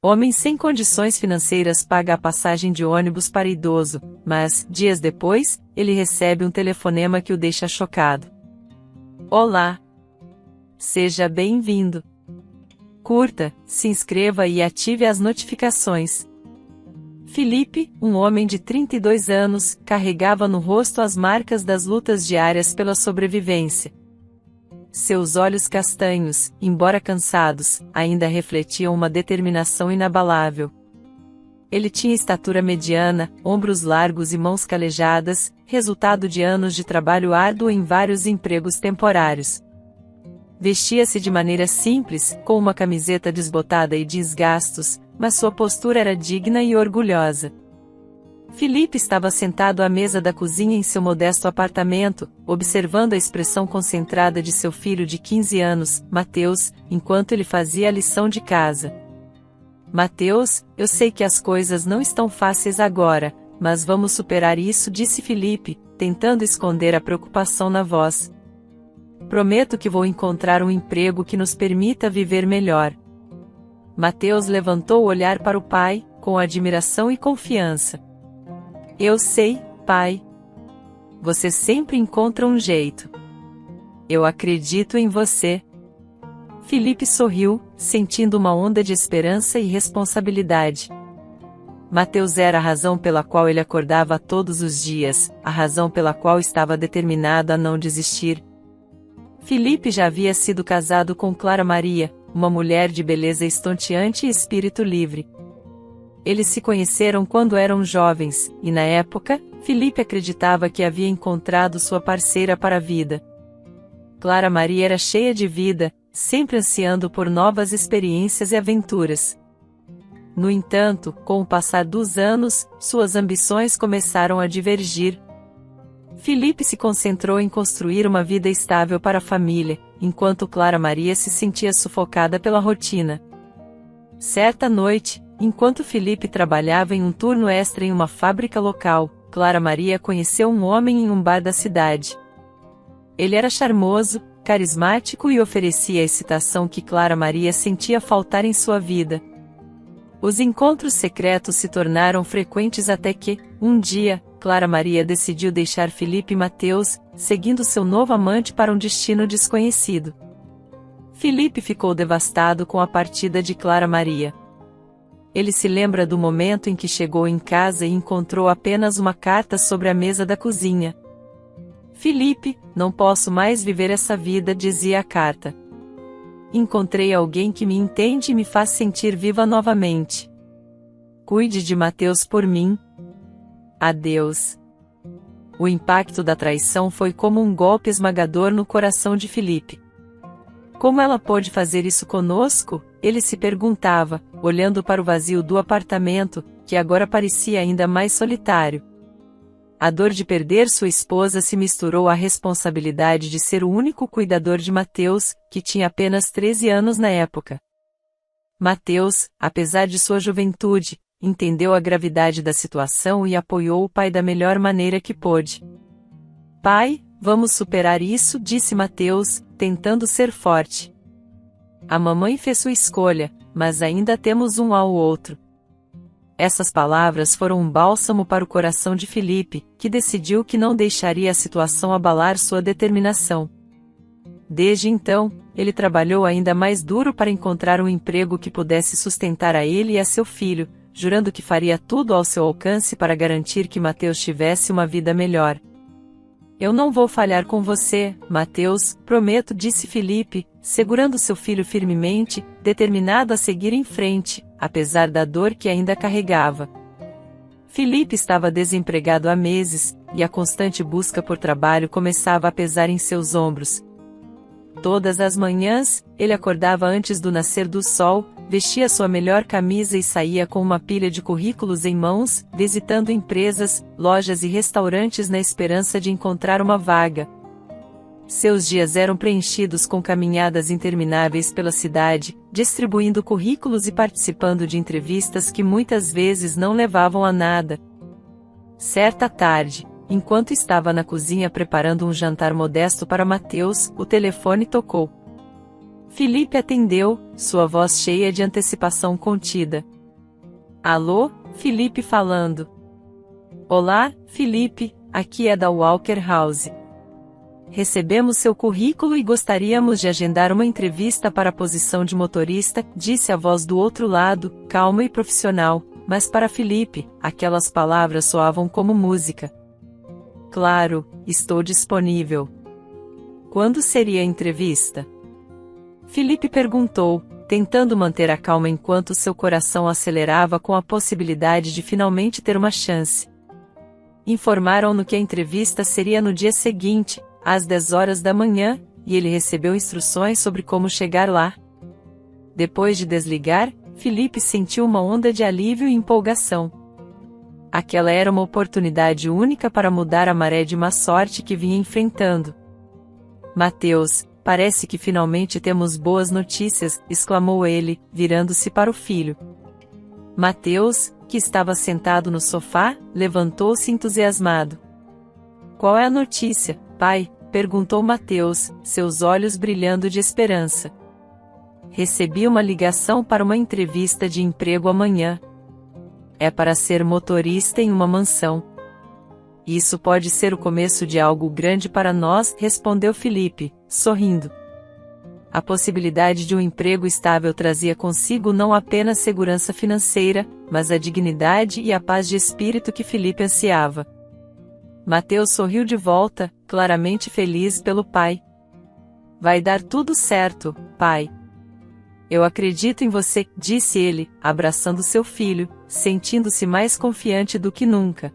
Homem sem condições financeiras paga a passagem de ônibus para idoso, mas, dias depois, ele recebe um telefonema que o deixa chocado. Olá! Seja bem-vindo! Curta, se inscreva e ative as notificações. Felipe, um homem de 32 anos, carregava no rosto as marcas das lutas diárias pela sobrevivência. Seus olhos castanhos, embora cansados, ainda refletiam uma determinação inabalável. Ele tinha estatura mediana, ombros largos e mãos calejadas, resultado de anos de trabalho árduo em vários empregos temporários. Vestia-se de maneira simples, com uma camiseta desbotada e jeans gastos, mas sua postura era digna e orgulhosa. Felipe estava sentado à mesa da cozinha em seu modesto apartamento, observando a expressão concentrada de seu filho de 15 anos, Mateus, enquanto ele fazia a lição de casa. Mateus, eu sei que as coisas não estão fáceis agora, mas vamos superar isso, disse Felipe, tentando esconder a preocupação na voz. Prometo que vou encontrar um emprego que nos permita viver melhor. Mateus levantou o olhar para o pai, com admiração e confiança. Eu sei, pai. Você sempre encontra um jeito. Eu acredito em você. Felipe sorriu, sentindo uma onda de esperança e responsabilidade. Mateus era a razão pela qual ele acordava todos os dias, a razão pela qual estava determinado a não desistir. Felipe já havia sido casado com Clara Maria, uma mulher de beleza estonteante e espírito livre. Eles se conheceram quando eram jovens, e na época, Felipe acreditava que havia encontrado sua parceira para a vida. Clara Maria era cheia de vida, sempre ansiando por novas experiências e aventuras. No entanto, com o passar dos anos, suas ambições começaram a divergir. Felipe se concentrou em construir uma vida estável para a família, enquanto Clara Maria se sentia sufocada pela rotina. Certa noite, enquanto Felipe trabalhava em um turno extra em uma fábrica local, Clara Maria conheceu um homem em um bar da cidade. Ele era charmoso, carismático e oferecia a excitação que Clara Maria sentia faltar em sua vida. Os encontros secretos se tornaram frequentes até que, um dia, Clara Maria decidiu deixar Felipe e Mateus, seguindo seu novo amante para um destino desconhecido. Felipe ficou devastado com a partida de Clara Maria. Ele se lembra do momento em que chegou em casa e encontrou apenas uma carta sobre a mesa da cozinha. Felipe, não posso mais viver essa vida, dizia a carta. Encontrei alguém que me entende e me faz sentir viva novamente. Cuide de Mateus por mim. Adeus. O impacto da traição foi como um golpe esmagador no coração de Felipe. Como ela pôde fazer isso conosco? Ele se perguntava, olhando para o vazio do apartamento, que agora parecia ainda mais solitário. A dor de perder sua esposa se misturou à responsabilidade de ser o único cuidador de Mateus, que tinha apenas 13 anos na época. Mateus, apesar de sua juventude, entendeu a gravidade da situação e apoiou o pai da melhor maneira que pôde. Pai, vamos superar isso, disse Mateus, tentando ser forte. A mamãe fez sua escolha, mas ainda temos um ao outro. Essas palavras foram um bálsamo para o coração de Felipe, que decidiu que não deixaria a situação abalar sua determinação. Desde então, ele trabalhou ainda mais duro para encontrar um emprego que pudesse sustentar a ele e a seu filho, jurando que faria tudo ao seu alcance para garantir que Mateus tivesse uma vida melhor. Eu não vou falhar com você, Mateus, prometo, disse Felipe, segurando seu filho firmemente, determinado a seguir em frente, apesar da dor que ainda carregava. Felipe estava desempregado há meses, e a constante busca por trabalho começava a pesar em seus ombros. Todas as manhãs, ele acordava antes do nascer do sol, vestia sua melhor camisa e saía com uma pilha de currículos em mãos, visitando empresas, lojas e restaurantes na esperança de encontrar uma vaga. Seus dias eram preenchidos com caminhadas intermináveis pela cidade, distribuindo currículos e participando de entrevistas que muitas vezes não levavam a nada. Certa tarde, enquanto estava na cozinha preparando um jantar modesto para Mateus, o telefone tocou. Felipe atendeu, sua voz cheia de antecipação contida. Alô, Felipe falando. Olá, Felipe, aqui é da Walker House. Recebemos seu currículo e gostaríamos de agendar uma entrevista para a posição de motorista, disse a voz do outro lado, calma e profissional, mas para Felipe, aquelas palavras soavam como música. Claro, estou disponível. Quando seria a entrevista? Felipe perguntou, tentando manter a calma enquanto seu coração acelerava com a possibilidade de finalmente ter uma chance. Informaram-no que a entrevista seria no dia seguinte, às 10 horas da manhã, e ele recebeu instruções sobre como chegar lá. Depois de desligar, Felipe sentiu uma onda de alívio e empolgação. Aquela era uma oportunidade única para mudar a maré de má sorte que vinha enfrentando. Mateus, parece que finalmente temos boas notícias, exclamou ele, virando-se para o filho. Mateus, que estava sentado no sofá, levantou-se entusiasmado. Qual é a notícia, pai? Perguntou Mateus, seus olhos brilhando de esperança. Recebi uma ligação para uma entrevista de emprego amanhã. É para ser motorista em uma mansão. Isso pode ser o começo de algo grande para nós, respondeu Felipe, sorrindo. A possibilidade de um emprego estável trazia consigo não apenas segurança financeira, mas a dignidade e a paz de espírito que Felipe ansiava. Mateus sorriu de volta, claramente feliz pelo pai. Vai dar tudo certo, pai. Eu acredito em você, disse ele, abraçando seu filho, sentindo-se mais confiante do que nunca.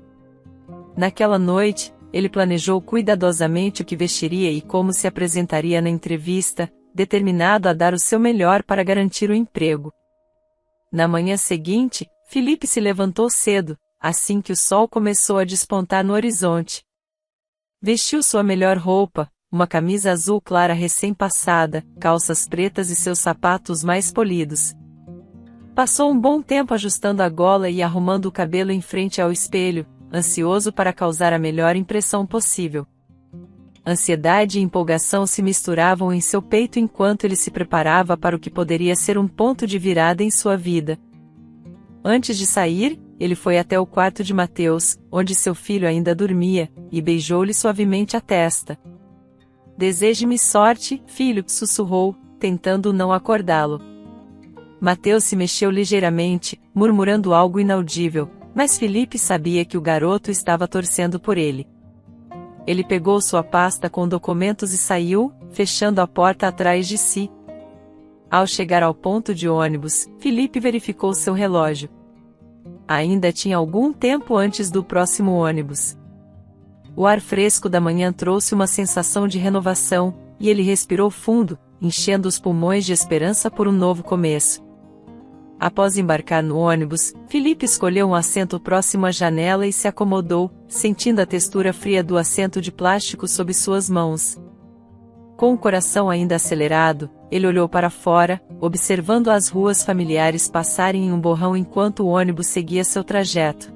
Naquela noite, ele planejou cuidadosamente o que vestiria e como se apresentaria na entrevista, determinado a dar o seu melhor para garantir o emprego. Na manhã seguinte, Felipe se levantou cedo, assim que o sol começou a despontar no horizonte. Vestiu sua melhor roupa, uma camisa azul clara recém-passada, calças pretas e seus sapatos mais polidos. Passou um bom tempo ajustando a gola e arrumando o cabelo em frente ao espelho, ansioso para causar a melhor impressão possível. Ansiedade e empolgação se misturavam em seu peito enquanto ele se preparava para o que poderia ser um ponto de virada em sua vida. Antes de sair, ele foi até o quarto de Mateus, onde seu filho ainda dormia, e beijou-lhe suavemente a testa. Deseje-me sorte, filho, sussurrou, tentando não acordá-lo. Mateus se mexeu ligeiramente, murmurando algo inaudível, mas Felipe sabia que o garoto estava torcendo por ele. Ele pegou sua pasta com documentos e saiu, fechando a porta atrás de si. Ao chegar ao ponto de ônibus, Felipe verificou seu relógio. Ainda tinha algum tempo antes do próximo ônibus. O ar fresco da manhã trouxe uma sensação de renovação, e ele respirou fundo, enchendo os pulmões de esperança por um novo começo. Após embarcar no ônibus, Felipe escolheu um assento próximo à janela e se acomodou, sentindo a textura fria do assento de plástico sob suas mãos. Com o coração ainda acelerado, ele olhou para fora, observando as ruas familiares passarem em um borrão enquanto o ônibus seguia seu trajeto.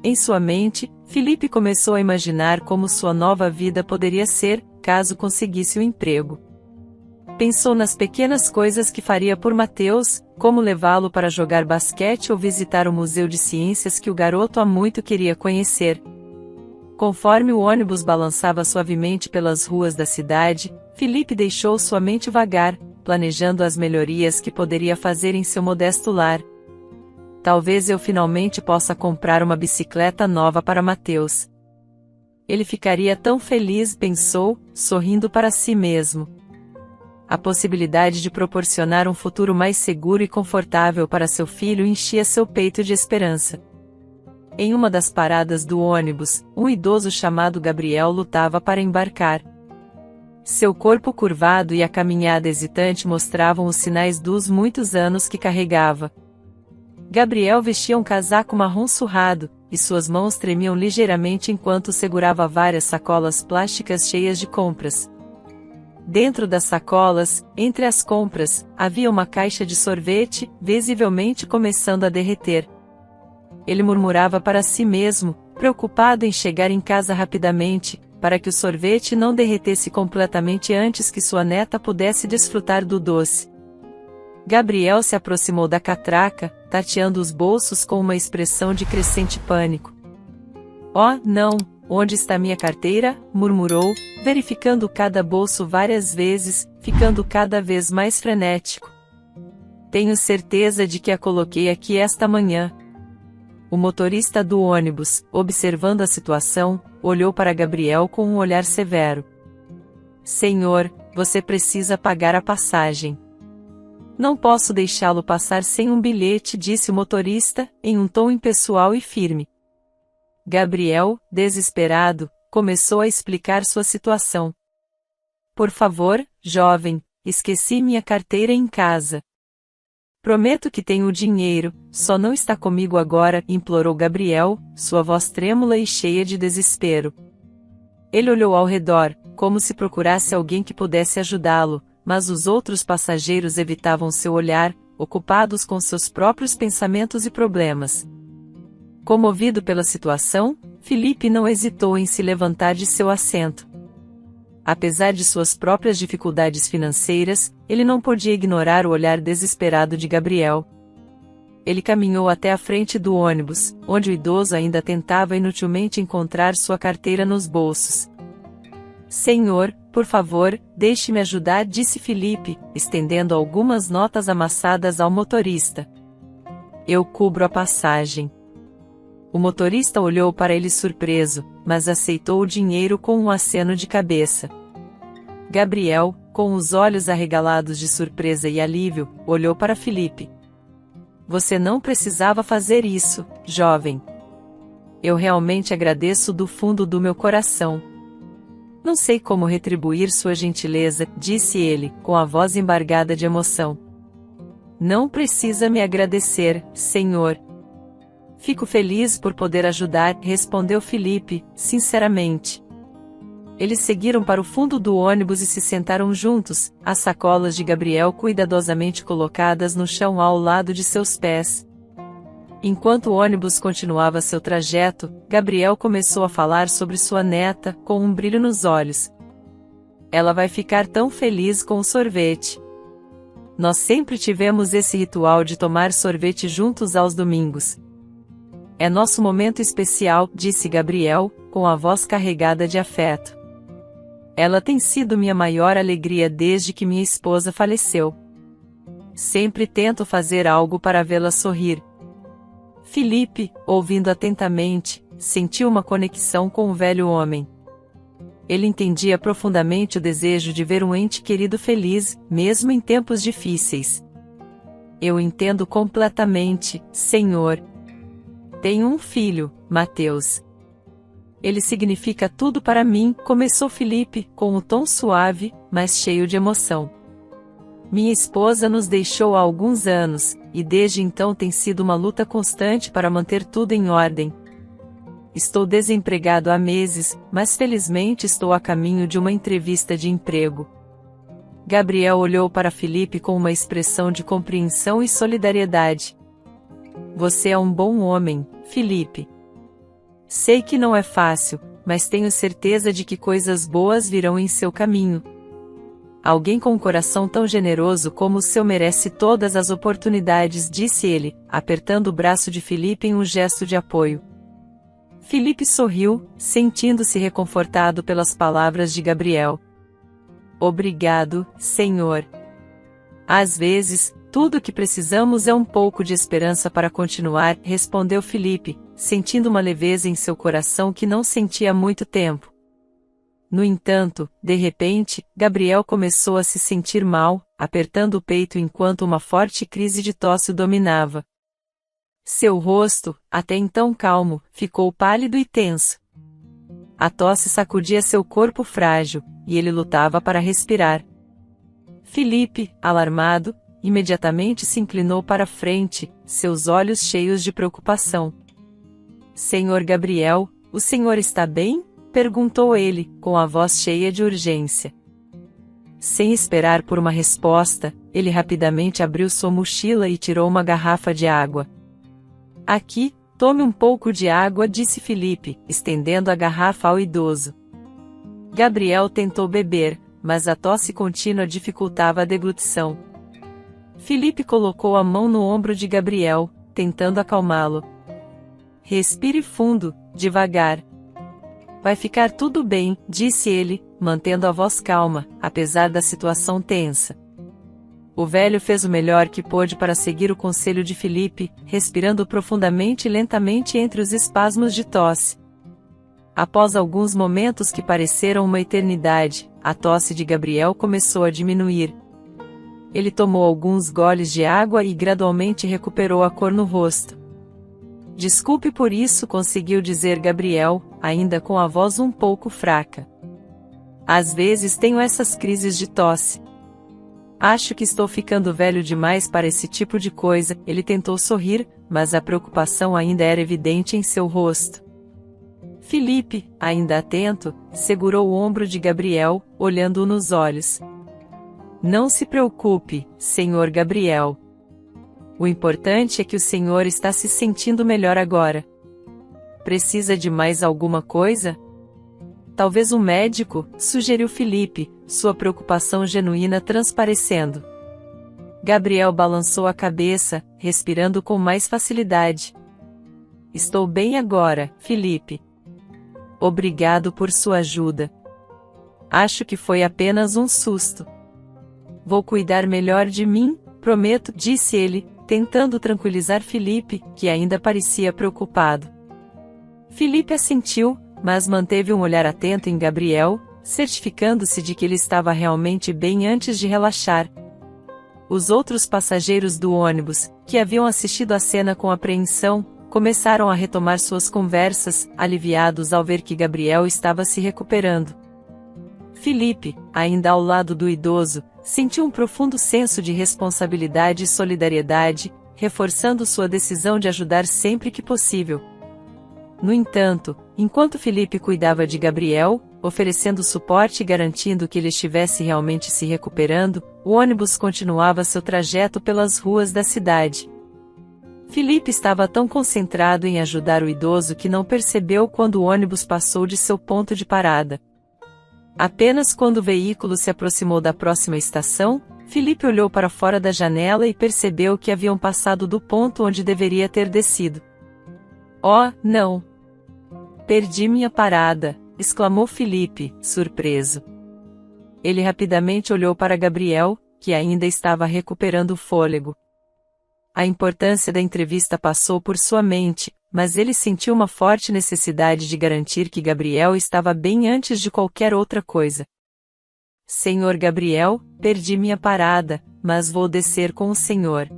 Em sua mente, Felipe começou a imaginar como sua nova vida poderia ser, caso conseguisse o emprego. Pensou nas pequenas coisas que faria por Mateus, como levá-lo para jogar basquete ou visitar o museu de ciências que o garoto há muito queria conhecer. Conforme o ônibus balançava suavemente pelas ruas da cidade, Felipe deixou sua mente vagar, planejando as melhorias que poderia fazer em seu modesto lar. Talvez eu finalmente possa comprar uma bicicleta nova para Mateus. Ele ficaria tão feliz, pensou, sorrindo para si mesmo. A possibilidade de proporcionar um futuro mais seguro e confortável para seu filho enchia seu peito de esperança. Em uma das paradas do ônibus, um idoso chamado Gabriel lutava para embarcar. Seu corpo curvado e a caminhada hesitante mostravam os sinais dos muitos anos que carregava. Gabriel vestia um casaco marrom surrado, e suas mãos tremiam ligeiramente enquanto segurava várias sacolas plásticas cheias de compras. Dentro das sacolas, entre as compras, havia uma caixa de sorvete, visivelmente começando a derreter. Ele murmurava para si mesmo, preocupado em chegar em casa rapidamente, para que o sorvete não derretesse completamente antes que sua neta pudesse desfrutar do doce. Gabriel se aproximou da catraca, tateando os bolsos com uma expressão de crescente pânico. Oh, não! Onde está minha carteira? Murmurou, verificando cada bolso várias vezes, ficando cada vez mais frenético. Tenho certeza de que a coloquei aqui esta manhã. O motorista do ônibus, observando a situação, olhou para Gabriel com um olhar severo. Senhor, você precisa pagar a passagem. Não posso deixá-lo passar sem um bilhete, disse o motorista, em um tom impessoal e firme. Gabriel, desesperado, começou a explicar sua situação. Por favor, jovem, esqueci minha carteira em casa. Prometo que tenho o dinheiro, só não está comigo agora, implorou Gabriel, sua voz trêmula e cheia de desespero. Ele olhou ao redor, como se procurasse alguém que pudesse ajudá-lo, mas os outros passageiros evitavam seu olhar, ocupados com seus próprios pensamentos e problemas. Comovido pela situação, Felipe não hesitou em se levantar de seu assento. Apesar de suas próprias dificuldades financeiras, ele não podia ignorar o olhar desesperado de Gabriel. Ele caminhou até a frente do ônibus, onde o idoso ainda tentava inutilmente encontrar sua carteira nos bolsos. Senhor, por favor, deixe-me ajudar, disse Felipe, estendendo algumas notas amassadas ao motorista. Eu cubro a passagem. O motorista olhou para ele surpreso, mas aceitou o dinheiro com um aceno de cabeça. Gabriel, com os olhos arregalados de surpresa e alívio, olhou para Felipe. Você não precisava fazer isso, jovem. Eu realmente agradeço do fundo do meu coração. Não sei como retribuir sua gentileza, disse ele, com a voz embargada de emoção. Não precisa me agradecer, senhor. Fico feliz por poder ajudar, respondeu Felipe, sinceramente. Eles seguiram para o fundo do ônibus e se sentaram juntos, as sacolas de Gabriel cuidadosamente colocadas no chão ao lado de seus pés. Enquanto o ônibus continuava seu trajeto, Gabriel começou a falar sobre sua neta, com um brilho nos olhos. Ela vai ficar tão feliz com o sorvete. Nós sempre tivemos esse ritual de tomar sorvete juntos aos domingos. É nosso momento especial, disse Gabriel, com a voz carregada de afeto. Ela tem sido minha maior alegria desde que minha esposa faleceu. Sempre tento fazer algo para vê-la sorrir. Felipe, ouvindo atentamente, sentiu uma conexão com o velho homem. Ele entendia profundamente o desejo de ver um ente querido feliz, mesmo em tempos difíceis. Eu entendo completamente, senhor. Tenho um filho, Mateus. Ele significa tudo para mim, começou Felipe, com um tom suave, mas cheio de emoção. Minha esposa nos deixou há alguns anos, e desde então tem sido uma luta constante para manter tudo em ordem. Estou desempregado há meses, mas felizmente estou a caminho de uma entrevista de emprego. Gabriel olhou para Felipe com uma expressão de compreensão e solidariedade. Você é um bom homem, Felipe. Sei que não é fácil, mas tenho certeza de que coisas boas virão em seu caminho. Alguém com um coração tão generoso como o seu merece todas as oportunidades, disse ele, apertando o braço de Felipe em um gesto de apoio. Felipe sorriu, sentindo-se reconfortado pelas palavras de Gabriel. Obrigado, Senhor. Às vezes, tudo o que precisamos é um pouco de esperança para continuar, respondeu Felipe, sentindo uma leveza em seu coração que não sentia há muito tempo. No entanto, de repente, Gabriel começou a se sentir mal, apertando o peito enquanto uma forte crise de tosse o dominava. Seu rosto, até então calmo, ficou pálido e tenso. A tosse sacudia seu corpo frágil, e ele lutava para respirar. Felipe, alarmado, imediatamente se inclinou para a frente, seus olhos cheios de preocupação. Senhor Gabriel, o senhor está bem? Perguntou ele, com a voz cheia de urgência. Sem esperar por uma resposta, ele rapidamente abriu sua mochila e tirou uma garrafa de água. Aqui, tome um pouco de água, disse Felipe, estendendo a garrafa ao idoso. Gabriel tentou beber, mas a tosse contínua dificultava a deglutição. Filipe colocou a mão no ombro de Gabriel, tentando acalmá-lo. Respire fundo, devagar. Vai ficar tudo bem, disse ele, mantendo a voz calma, apesar da situação tensa. O velho fez o melhor que pôde para seguir o conselho de Filipe, respirando profundamente e lentamente entre os espasmos de tosse. Após alguns momentos que pareceram uma eternidade, a tosse de Gabriel começou a diminuir. Ele tomou alguns goles de água e gradualmente recuperou a cor no rosto. Desculpe por isso, conseguiu dizer Gabriel, ainda com a voz um pouco fraca. Às vezes tenho essas crises de tosse. Acho que estou ficando velho demais para esse tipo de coisa. Ele tentou sorrir, mas a preocupação ainda era evidente em seu rosto. Filipe, ainda atento, segurou o ombro de Gabriel, olhando-o nos olhos. Não se preocupe, Senhor Gabriel. O importante é que o senhor está se sentindo melhor agora. Precisa de mais alguma coisa? Talvez um médico, sugeriu Filipe, sua preocupação genuína transparecendo. Gabriel balançou a cabeça, respirando com mais facilidade. Estou bem agora, Filipe. Obrigado por sua ajuda. Acho que foi apenas um susto. Vou cuidar melhor de mim, prometo, disse ele, tentando tranquilizar Filipe, que ainda parecia preocupado. Filipe assentiu, mas manteve um olhar atento em Gabriel, certificando-se de que ele estava realmente bem antes de relaxar. Os outros passageiros do ônibus, que haviam assistido à cena com apreensão, começaram a retomar suas conversas, aliviados ao ver que Gabriel estava se recuperando. Filipe, ainda ao lado do idoso, sentiu um profundo senso de responsabilidade e solidariedade, reforçando sua decisão de ajudar sempre que possível. No entanto, enquanto Filipe cuidava de Gabriel, oferecendo suporte e garantindo que ele estivesse realmente se recuperando, o ônibus continuava seu trajeto pelas ruas da cidade. Filipe estava tão concentrado em ajudar o idoso que não percebeu quando o ônibus passou de seu ponto de parada. Apenas quando o veículo se aproximou da próxima estação, Filipe olhou para fora da janela e percebeu que haviam passado do ponto onde deveria ter descido. Oh, não! Perdi minha parada, exclamou Filipe, surpreso. Ele rapidamente olhou para Gabriel, que ainda estava recuperando o fôlego. A importância da entrevista passou por sua mente, mas ele sentiu uma forte necessidade de garantir que Gabriel estava bem antes de qualquer outra coisa. Senhor Gabriel, perdi minha parada, mas vou descer com o senhor.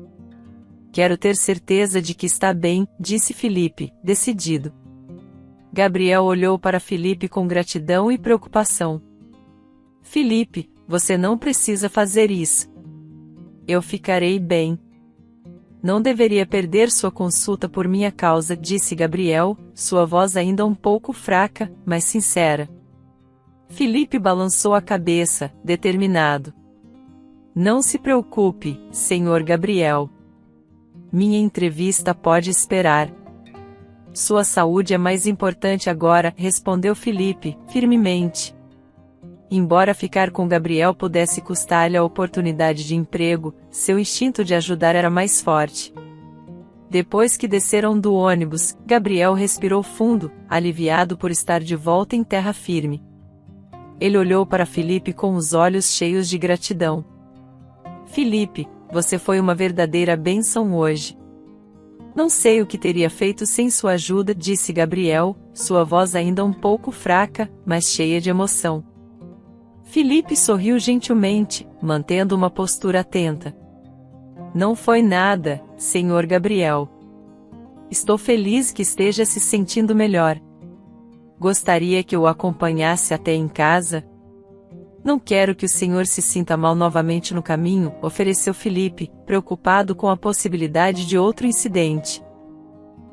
Quero ter certeza de que está bem, disse Filipe, decidido. Gabriel olhou para Filipe com gratidão e preocupação. Filipe, você não precisa fazer isso. Eu ficarei bem. Não deveria perder sua consulta por minha causa, disse Gabriel, sua voz ainda um pouco fraca, mas sincera. Filipe balançou a cabeça, determinado. Não se preocupe, senhor Gabriel. Minha entrevista pode esperar. Sua saúde é mais importante agora, respondeu Filipe, firmemente. Embora ficar com Gabriel pudesse custar-lhe a oportunidade de emprego, seu instinto de ajudar era mais forte. Depois que desceram do ônibus, Gabriel respirou fundo, aliviado por estar de volta em terra firme. Ele olhou para Filipe com os olhos cheios de gratidão. Filipe, você foi uma verdadeira bênção hoje. Não sei o que teria feito sem sua ajuda, disse Gabriel, sua voz ainda um pouco fraca, mas cheia de emoção. Filipe sorriu gentilmente, mantendo uma postura atenta. Não foi nada, senhor Gabriel. Estou feliz que esteja se sentindo melhor. Gostaria que eu o acompanhasse até em casa? Não quero que o senhor se sinta mal novamente no caminho, ofereceu Filipe, preocupado com a possibilidade de outro incidente.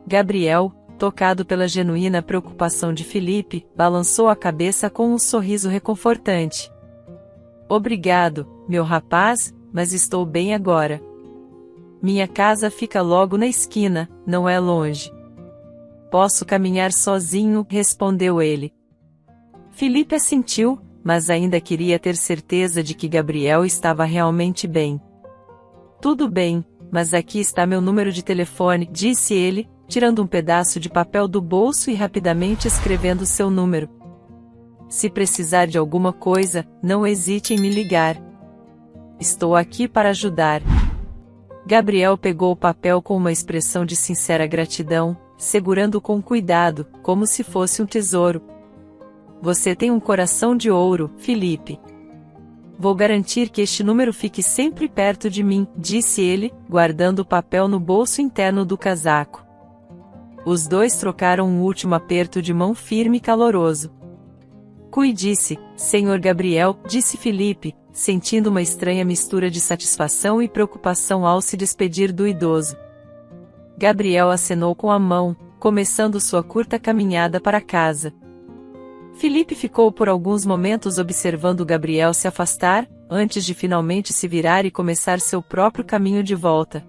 Gabriel, tocado pela genuína preocupação de Filipe, balançou a cabeça com um sorriso reconfortante. Obrigado, meu rapaz, mas estou bem agora. Minha casa fica logo na esquina, não é longe. Posso caminhar sozinho, respondeu ele. Filipe assentiu, mas ainda queria ter certeza de que Gabriel estava realmente bem. Tudo bem, mas aqui está meu número de telefone, disse ele, tirando um pedaço de papel do bolso e rapidamente escrevendo seu número. Se precisar de alguma coisa, não hesite em me ligar. Estou aqui para ajudar. Gabriel pegou o papel com uma expressão de sincera gratidão, segurando-o com cuidado, como se fosse um tesouro. Você tem um coração de ouro, Felipe. Vou garantir que este número fique sempre perto de mim, disse ele, guardando o papel no bolso interno do casaco. Os dois trocaram um último aperto de mão firme e caloroso. Cuide-se, Sr. Gabriel, disse Felipe, sentindo uma estranha mistura de satisfação e preocupação ao se despedir do idoso. Gabriel acenou com a mão, começando sua curta caminhada para casa. Felipe ficou por alguns momentos observando Gabriel se afastar, antes de finalmente se virar e começar seu próprio caminho de volta.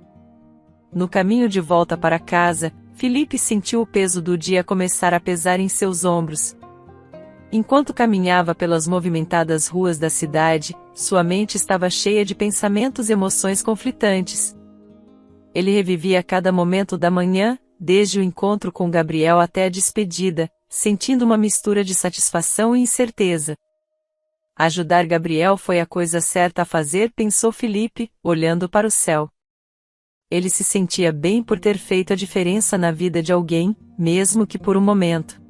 No caminho de volta para casa, Felipe sentiu o peso do dia começar a pesar em seus ombros. Enquanto caminhava pelas movimentadas ruas da cidade, sua mente estava cheia de pensamentos e emoções conflitantes. Ele revivia cada momento da manhã, desde o encontro com Gabriel até a despedida, sentindo uma mistura de satisfação e incerteza. Ajudar Gabriel foi a coisa certa a fazer, pensou Felipe, olhando para o céu. Ele se sentia bem por ter feito a diferença na vida de alguém, mesmo que por um momento.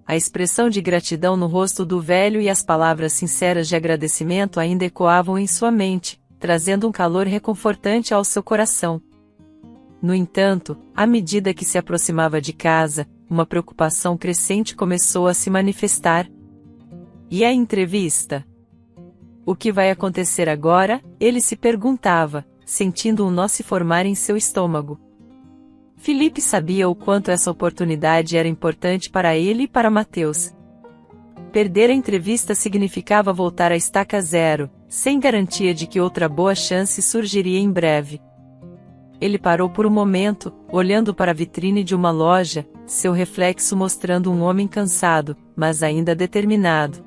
A expressão de gratidão no rosto do velho e as palavras sinceras de agradecimento ainda ecoavam em sua mente, trazendo um calor reconfortante ao seu coração. No entanto, à medida que se aproximava de casa, uma preocupação crescente começou a se manifestar. E a entrevista? O que vai acontecer agora? Ele se perguntava, sentindo um nó se formar em seu estômago. Felipe sabia o quanto essa oportunidade era importante para ele e para Mateus. Perder a entrevista significava voltar à estaca zero, sem garantia de que outra boa chance surgiria em breve. Ele parou por um momento, olhando para a vitrine de uma loja, seu reflexo mostrando um homem cansado, mas ainda determinado.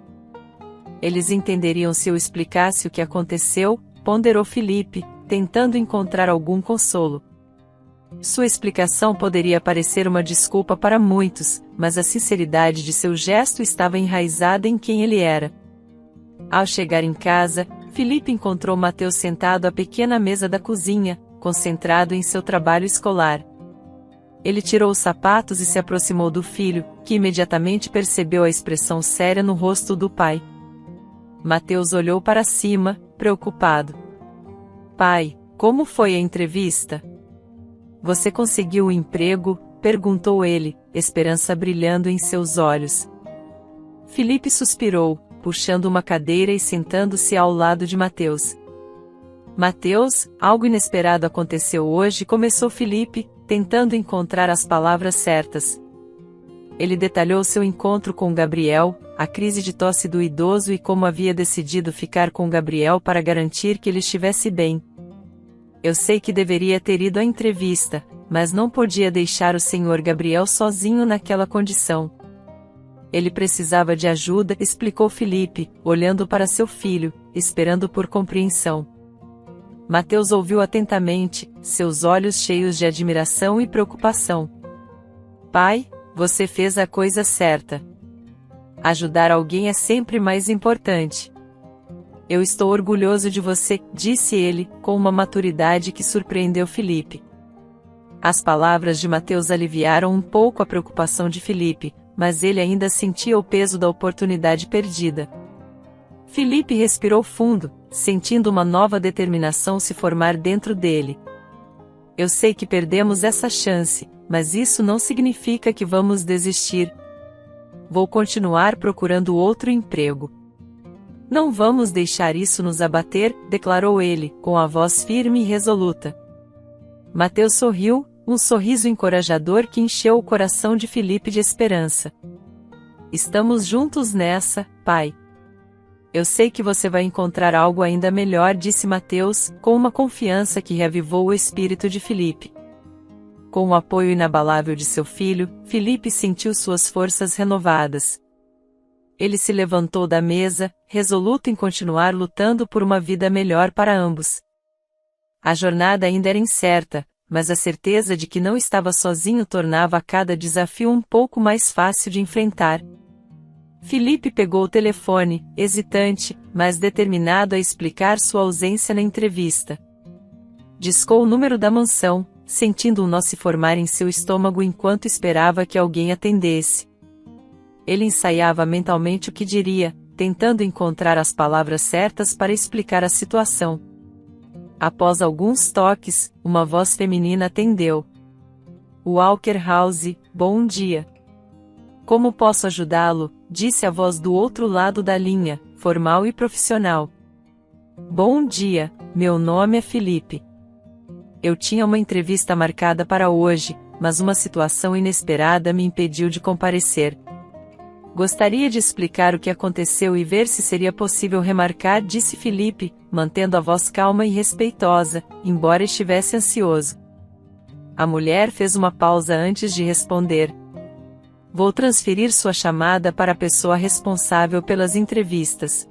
Eles entenderiam se eu explicasse o que aconteceu, ponderou Felipe, tentando encontrar algum consolo. Sua explicação poderia parecer uma desculpa para muitos, mas a sinceridade de seu gesto estava enraizada em quem ele era. Ao chegar em casa, Felipe encontrou Mateus sentado à pequena mesa da cozinha, concentrado em seu trabalho escolar. Ele tirou os sapatos e se aproximou do filho, que imediatamente percebeu a expressão séria no rosto do pai. Mateus olhou para cima, preocupado. Pai, como foi a entrevista? Você conseguiu o emprego? Perguntou ele, esperança brilhando em seus olhos. Felipe suspirou, puxando uma cadeira e sentando-se ao lado de Mateus. Mateus, algo inesperado aconteceu hoje, começou Felipe, tentando encontrar as palavras certas. Ele detalhou seu encontro com Gabriel, a crise de tosse do idoso e como havia decidido ficar com Gabriel para garantir que ele estivesse bem. Eu sei que deveria ter ido à entrevista, mas não podia deixar o Sr. Gabriel sozinho naquela condição. Ele precisava de ajuda, explicou Felipe, olhando para seu filho, esperando por compreensão. Mateus ouviu atentamente, seus olhos cheios de admiração e preocupação. Pai, você fez a coisa certa. Ajudar alguém é sempre mais importante. Eu estou orgulhoso de você, disse ele, com uma maturidade que surpreendeu Felipe. As palavras de Mateus aliviaram um pouco a preocupação de Felipe, mas ele ainda sentia o peso da oportunidade perdida. Felipe respirou fundo, sentindo uma nova determinação se formar dentro dele. Eu sei que perdemos essa chance, mas isso não significa que vamos desistir. Vou continuar procurando outro emprego. Não vamos deixar isso nos abater, declarou ele, com a voz firme e resoluta. Mateus sorriu, um sorriso encorajador que encheu o coração de Felipe de esperança. Estamos juntos nessa, pai. Eu sei que você vai encontrar algo ainda melhor, disse Mateus, com uma confiança que reavivou o espírito de Felipe. Com o apoio inabalável de seu filho, Felipe sentiu suas forças renovadas. Ele se levantou da mesa, resoluto em continuar lutando por uma vida melhor para ambos. A jornada ainda era incerta, mas a certeza de que não estava sozinho tornava cada desafio um pouco mais fácil de enfrentar. Felipe pegou o telefone, hesitante, mas determinado a explicar sua ausência na entrevista. Discou o número da mansão, sentindo um nó se formar em seu estômago enquanto esperava que alguém atendesse. Ele ensaiava mentalmente o que diria, tentando encontrar as palavras certas para explicar a situação. Após alguns toques, uma voz feminina atendeu. Walker House, bom dia. Como posso ajudá-lo? Disse a voz do outro lado da linha, formal e profissional. Bom dia, meu nome é Felipe. Eu tinha uma entrevista marcada para hoje, mas uma situação inesperada me impediu de comparecer. Gostaria de explicar o que aconteceu e ver se seria possível remarcar, disse Felipe, mantendo a voz calma e respeitosa, embora estivesse ansioso. A mulher fez uma pausa antes de responder. Vou transferir sua chamada para a pessoa responsável pelas entrevistas.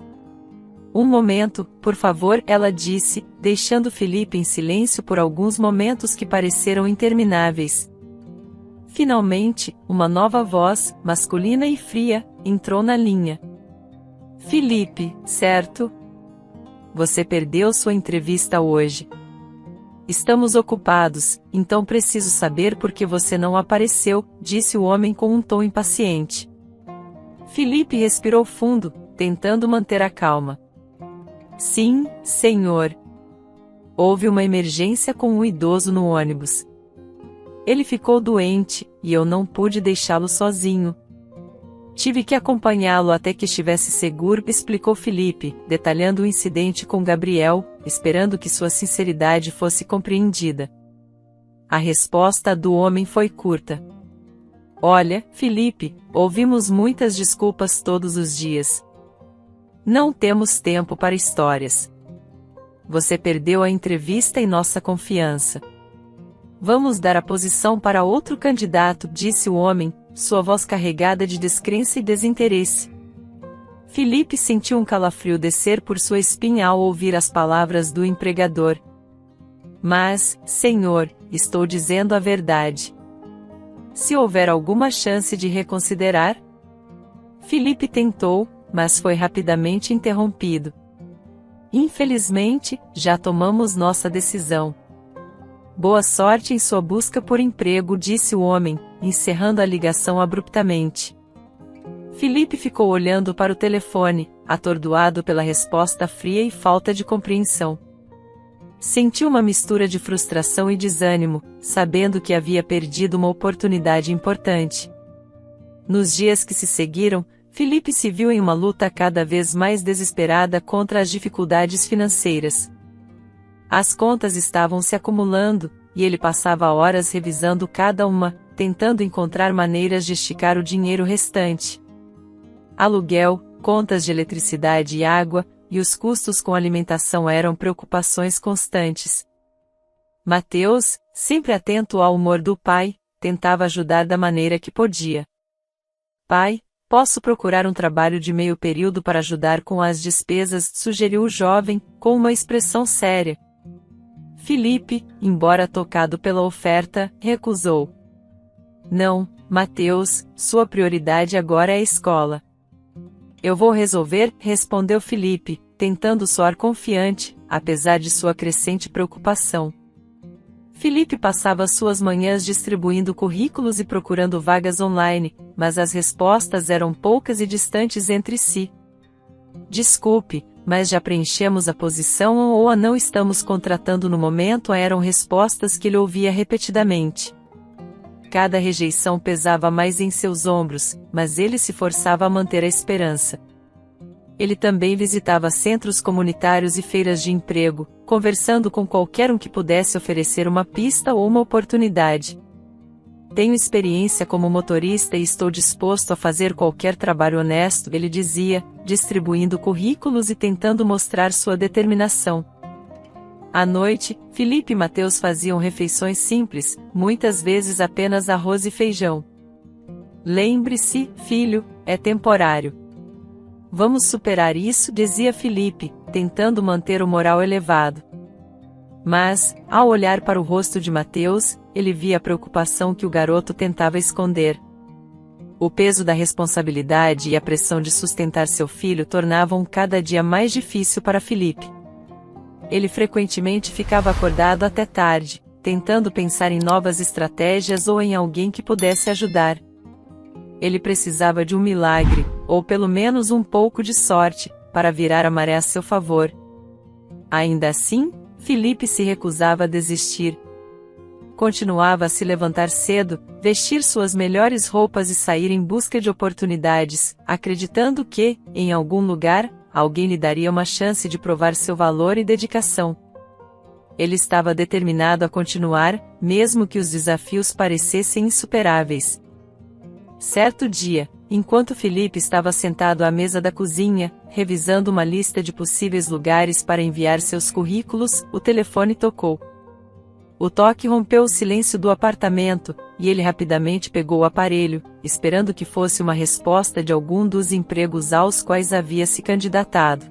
Um momento, por favor, ela disse, deixando Felipe em silêncio por alguns momentos que pareceram intermináveis. Finalmente, uma nova voz, masculina e fria, entrou na linha. Felipe, certo? Você perdeu sua entrevista hoje. Estamos ocupados, então preciso saber por que você não apareceu, disse o homem com um tom impaciente. Felipe respirou fundo, tentando manter a calma. Sim, senhor. Houve uma emergência com um idoso no ônibus. Ele ficou doente, e eu não pude deixá-lo sozinho. Tive que acompanhá-lo até que estivesse seguro, explicou Felipe, detalhando o incidente com Gabriel, esperando que sua sinceridade fosse compreendida. A resposta do homem foi curta. Olha, Felipe, ouvimos muitas desculpas todos os dias. Não temos tempo para histórias. Você perdeu a entrevista e nossa confiança. Vamos dar a posição para outro candidato, disse o homem, sua voz carregada de descrença e desinteresse. Felipe sentiu um calafrio descer por sua espinha ao ouvir as palavras do empregador. Mas, senhor, estou dizendo a verdade. Se houver alguma chance de reconsiderar? Felipe tentou, mas foi rapidamente interrompido. Infelizmente, já tomamos nossa decisão. Boa sorte em sua busca por emprego, disse o homem, encerrando a ligação abruptamente. Felipe ficou olhando para o telefone, atordoado pela resposta fria e falta de compreensão. Sentiu uma mistura de frustração e desânimo, sabendo que havia perdido uma oportunidade importante. Nos dias que se seguiram, Felipe se viu em uma luta cada vez mais desesperada contra as dificuldades financeiras. As contas estavam se acumulando, e ele passava horas revisando cada uma, tentando encontrar maneiras de esticar o dinheiro restante. Aluguel, contas de eletricidade e água, e os custos com alimentação eram preocupações constantes. Mateus, sempre atento ao humor do pai, tentava ajudar da maneira que podia. Pai, posso procurar um trabalho de meio período para ajudar com as despesas, sugeriu o jovem, com uma expressão séria. Felipe, embora tocado pela oferta, recusou. Não, Mateus, sua prioridade agora é a escola. Eu vou resolver, respondeu Felipe, tentando soar confiante, apesar de sua crescente preocupação. Felipe passava suas manhãs distribuindo currículos e procurando vagas online, mas as respostas eram poucas e distantes entre si. Desculpe, mas já preenchemos a posição ou a não estamos contratando no momento, eram respostas que ele ouvia repetidamente. Cada rejeição pesava mais em seus ombros, mas ele se forçava a manter a esperança. Ele também visitava centros comunitários e feiras de emprego, conversando com qualquer um que pudesse oferecer uma pista ou uma oportunidade. Tenho experiência como motorista e estou disposto a fazer qualquer trabalho honesto, ele dizia, distribuindo currículos e tentando mostrar sua determinação. À noite, Felipe e Mateus faziam refeições simples, muitas vezes apenas arroz e feijão. Lembre-se, filho, é temporário. Vamos superar isso, dizia Felipe, tentando manter o moral elevado. Mas, ao olhar para o rosto de Mateus, ele via a preocupação que o garoto tentava esconder. O peso da responsabilidade e a pressão de sustentar seu filho tornavam cada dia mais difícil para Felipe. Ele frequentemente ficava acordado até tarde, tentando pensar em novas estratégias ou em alguém que pudesse ajudar. Ele precisava de um milagre, ou pelo menos um pouco de sorte, para virar a maré a seu favor. Ainda assim, Felipe se recusava a desistir. Continuava a se levantar cedo, vestir suas melhores roupas e sair em busca de oportunidades, acreditando que, em algum lugar, alguém lhe daria uma chance de provar seu valor e dedicação. Ele estava determinado a continuar, mesmo que os desafios parecessem insuperáveis. Certo dia, enquanto Felipe estava sentado à mesa da cozinha, revisando uma lista de possíveis lugares para enviar seus currículos, o telefone tocou. O toque rompeu o silêncio do apartamento, e ele rapidamente pegou o aparelho, esperando que fosse uma resposta de algum dos empregos aos quais havia se candidatado.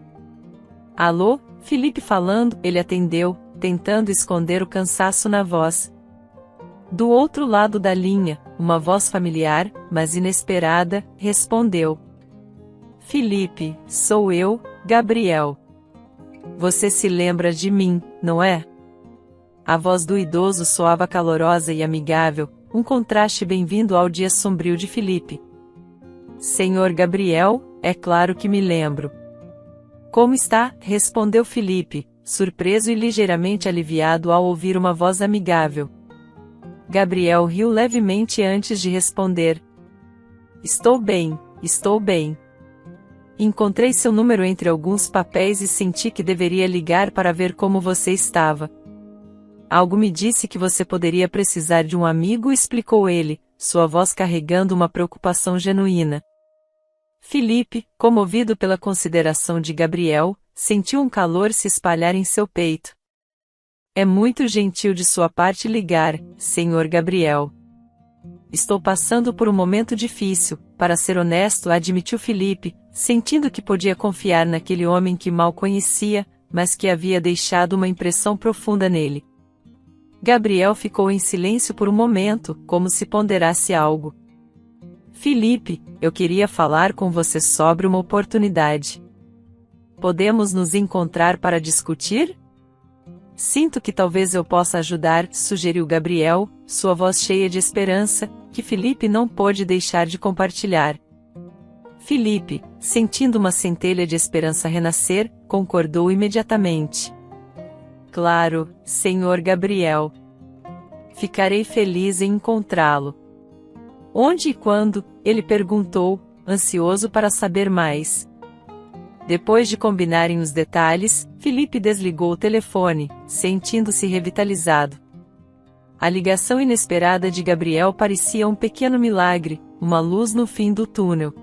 Alô, Felipe falando, ele atendeu, tentando esconder o cansaço na voz. Do outro lado da linha, uma voz familiar, mas inesperada, respondeu. Felipe, sou eu, Gabriel. Você se lembra de mim, não é? A voz do idoso soava calorosa e amigável, um contraste bem-vindo ao dia sombrio de Felipe. Senhor Gabriel, é claro que me lembro. Como está? Respondeu Felipe, surpreso e ligeiramente aliviado ao ouvir uma voz amigável. Gabriel riu levemente antes de responder. Estou bem, estou bem. Encontrei seu número entre alguns papéis e senti que deveria ligar para ver como você estava. Algo me disse que você poderia precisar de um amigo, explicou ele, sua voz carregando uma preocupação genuína. Felipe, comovido pela consideração de Gabriel, sentiu um calor se espalhar em seu peito. É muito gentil de sua parte ligar, Senhor Gabriel. Estou passando por um momento difícil, para ser honesto, admitiu Felipe, sentindo que podia confiar naquele homem que mal conhecia, mas que havia deixado uma impressão profunda nele. Gabriel ficou em silêncio por um momento, como se ponderasse algo. Felipe, eu queria falar com você sobre uma oportunidade. Podemos nos encontrar para discutir? Sinto que talvez eu possa ajudar, sugeriu Gabriel, sua voz cheia de esperança, que Felipe não pôde deixar de compartilhar. Felipe, sentindo uma centelha de esperança renascer, concordou imediatamente. Claro, Senhor Gabriel. Ficarei feliz em encontrá-lo. Onde e quando? Ele perguntou, ansioso para saber mais. Depois de combinarem os detalhes, Felipe desligou o telefone, sentindo-se revitalizado. A ligação inesperada de Gabriel parecia um pequeno milagre, uma luz no fim do túnel.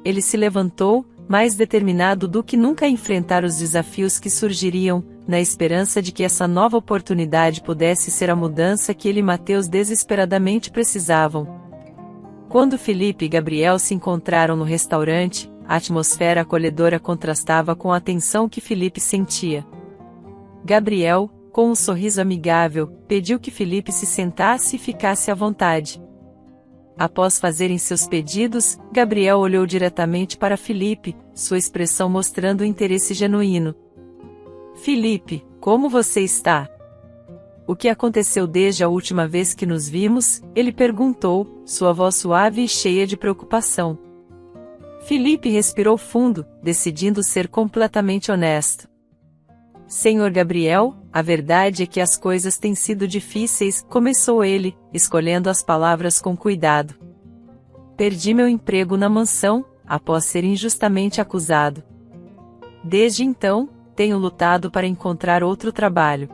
Ele se levantou, mais determinado do que nunca a enfrentar os desafios que surgiriam, na esperança de que essa nova oportunidade pudesse ser a mudança que ele e Mateus desesperadamente precisavam. Quando Felipe e Gabriel se encontraram no restaurante, a atmosfera acolhedora contrastava com a tensão que Felipe sentia. Gabriel, com um sorriso amigável, pediu que Felipe se sentasse e ficasse à vontade. Após fazerem seus pedidos, Gabriel olhou diretamente para Felipe, sua expressão mostrando interesse genuíno. Felipe, como você está? O que aconteceu desde a última vez que nos vimos? Ele perguntou, sua voz suave e cheia de preocupação. Felipe respirou fundo, decidindo ser completamente honesto. Senhor Gabriel, a verdade é que as coisas têm sido difíceis, começou ele, escolhendo as palavras com cuidado. Perdi meu emprego na mansão, após ser injustamente acusado. Desde então, tenho lutado para encontrar outro trabalho.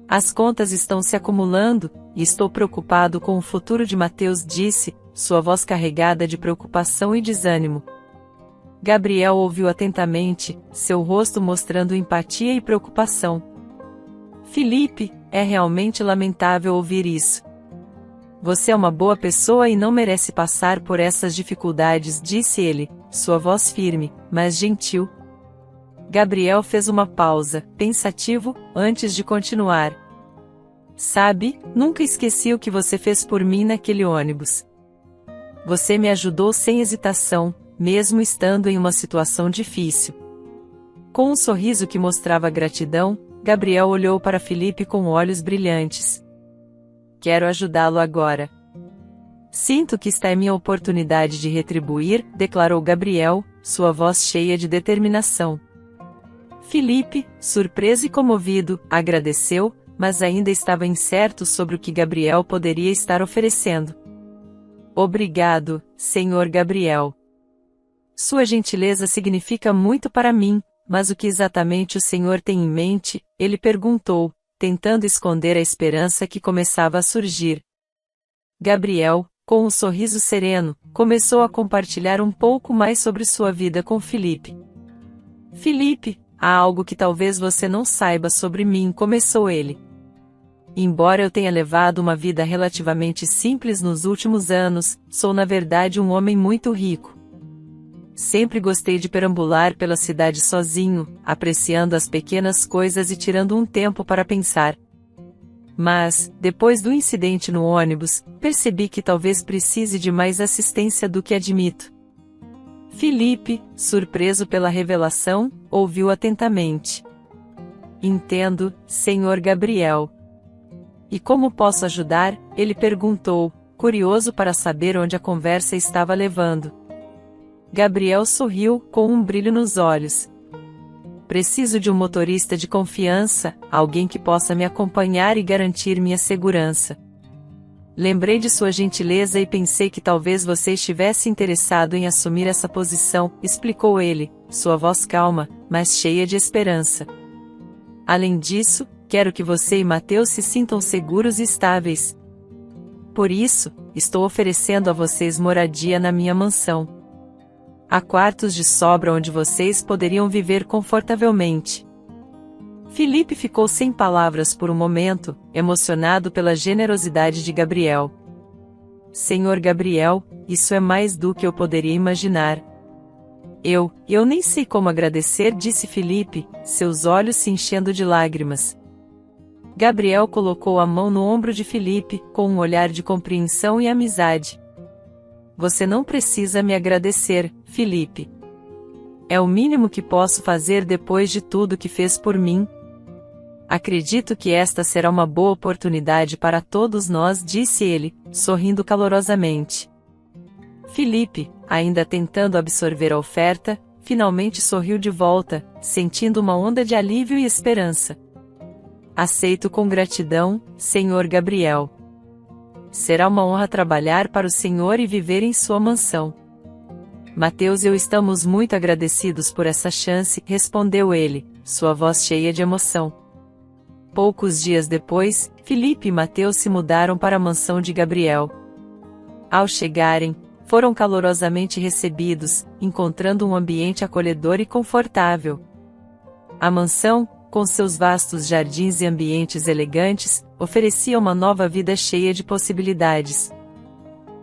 As contas estão se acumulando, e estou preocupado com o futuro de Mateus, disse, sua voz carregada de preocupação e desânimo. Gabriel ouviu atentamente, seu rosto mostrando empatia e preocupação. Felipe, é realmente lamentável ouvir isso. Você é uma boa pessoa e não merece passar por essas dificuldades, disse ele, sua voz firme, mas gentil. Gabriel fez uma pausa, pensativo, antes de continuar. Sabe, nunca esqueci o que você fez por mim naquele ônibus. Você me ajudou sem hesitação, mesmo estando em uma situação difícil. Com um sorriso que mostrava gratidão, Gabriel olhou para Felipe com olhos brilhantes. Quero ajudá-lo agora. Sinto que esta é minha oportunidade de retribuir, declarou Gabriel, sua voz cheia de determinação. Felipe, surpreso e comovido, agradeceu, mas ainda estava incerto sobre o que Gabriel poderia estar oferecendo. Obrigado, Senhor Gabriel. Sua gentileza significa muito para mim, mas o que exatamente o Senhor tem em mente? Ele perguntou, tentando esconder a esperança que começava a surgir. Gabriel, com um sorriso sereno, começou a compartilhar um pouco mais sobre sua vida com Felipe. Felipe, há algo que talvez você não saiba sobre mim, começou ele. Embora eu tenha levado uma vida relativamente simples nos últimos anos, sou na verdade um homem muito rico. Sempre gostei de perambular pela cidade sozinho, apreciando as pequenas coisas e tirando um tempo para pensar. Mas, depois do incidente no ônibus, percebi que talvez precise de mais assistência do que admito. Felipe, surpreso pela revelação, ouviu atentamente. Entendo, Senhor Gabriel. E como posso ajudar? Ele perguntou, curioso para saber onde a conversa estava levando. Gabriel sorriu, com um brilho nos olhos. Preciso de um motorista de confiança, alguém que possa me acompanhar e garantir minha segurança. Lembrei de sua gentileza e pensei que talvez você estivesse interessado em assumir essa posição, explicou ele, sua voz calma, mas cheia de esperança. Além disso, quero que você e Mateus se sintam seguros e estáveis. Por isso, estou oferecendo a vocês moradia na minha mansão. Há quartos de sobra onde vocês poderiam viver confortavelmente. Felipe ficou sem palavras por um momento, emocionado pela generosidade de Gabriel. Senhor Gabriel, isso é mais do que eu poderia imaginar. Eu nem sei como agradecer, disse Felipe, seus olhos se enchendo de lágrimas. Gabriel colocou a mão no ombro de Felipe, com um olhar de compreensão e amizade. Você não precisa me agradecer, Felipe. É o mínimo que posso fazer depois de tudo que fez por mim. Acredito que esta será uma boa oportunidade para todos nós, disse ele, sorrindo calorosamente. Felipe, ainda tentando absorver a oferta, finalmente sorriu de volta, sentindo uma onda de alívio e esperança. Aceito com gratidão, Senhor Gabriel. Será uma honra trabalhar para o Senhor e viver em sua mansão. Mateus e eu estamos muito agradecidos por essa chance, respondeu ele, sua voz cheia de emoção. Poucos dias depois, Felipe e Mateus se mudaram para a mansão de Gabriel. Ao chegarem, foram calorosamente recebidos, encontrando um ambiente acolhedor e confortável. A mansão, com seus vastos jardins e ambientes elegantes, oferecia uma nova vida cheia de possibilidades.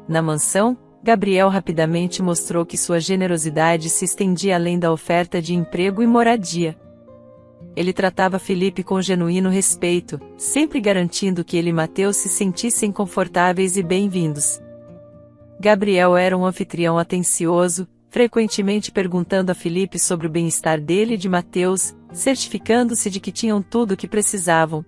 Na mansão, Gabriel rapidamente mostrou que sua generosidade se estendia além da oferta de emprego e moradia. Ele tratava Felipe com genuíno respeito, sempre garantindo que ele e Mateus se sentissem confortáveis e bem-vindos. Gabriel era um anfitrião atencioso, frequentemente perguntando a Felipe sobre o bem-estar dele e de Mateus, certificando-se de que tinham tudo o que precisavam.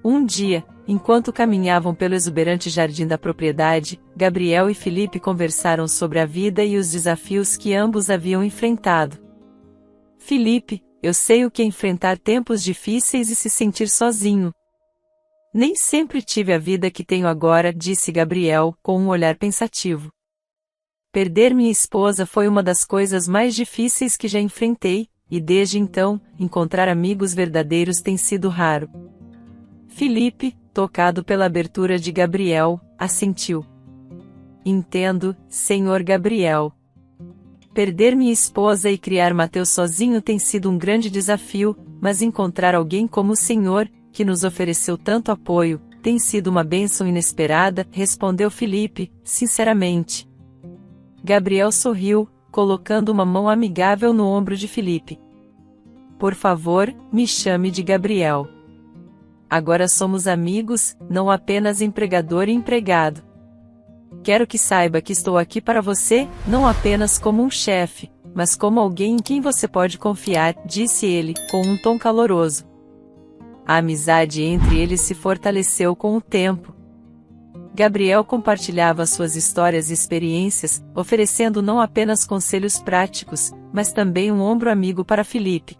Um dia, enquanto caminhavam pelo exuberante jardim da propriedade, Gabriel e Felipe conversaram sobre a vida e os desafios que ambos haviam enfrentado. Felipe, eu sei o que é enfrentar tempos difíceis e se sentir sozinho. Nem sempre tive a vida que tenho agora, disse Gabriel, com um olhar pensativo. Perder minha esposa foi uma das coisas mais difíceis que já enfrentei, e desde então, encontrar amigos verdadeiros tem sido raro. Felipe, tocado pela abertura de Gabriel, assentiu. Entendo, Senhor Gabriel. Perder minha esposa e criar Mateus sozinho tem sido um grande desafio, mas encontrar alguém como o Senhor, que nos ofereceu tanto apoio, tem sido uma bênção inesperada, respondeu Felipe, sinceramente. Gabriel sorriu, colocando uma mão amigável no ombro de Felipe. Por favor, me chame de Gabriel. Agora somos amigos, não apenas empregador e empregado. Quero que saiba que estou aqui para você, não apenas como um chefe, mas como alguém em quem você pode confiar, disse ele, com um tom caloroso. A amizade entre eles se fortaleceu com o tempo. Gabriel compartilhava suas histórias e experiências, oferecendo não apenas conselhos práticos, mas também um ombro amigo para Felipe.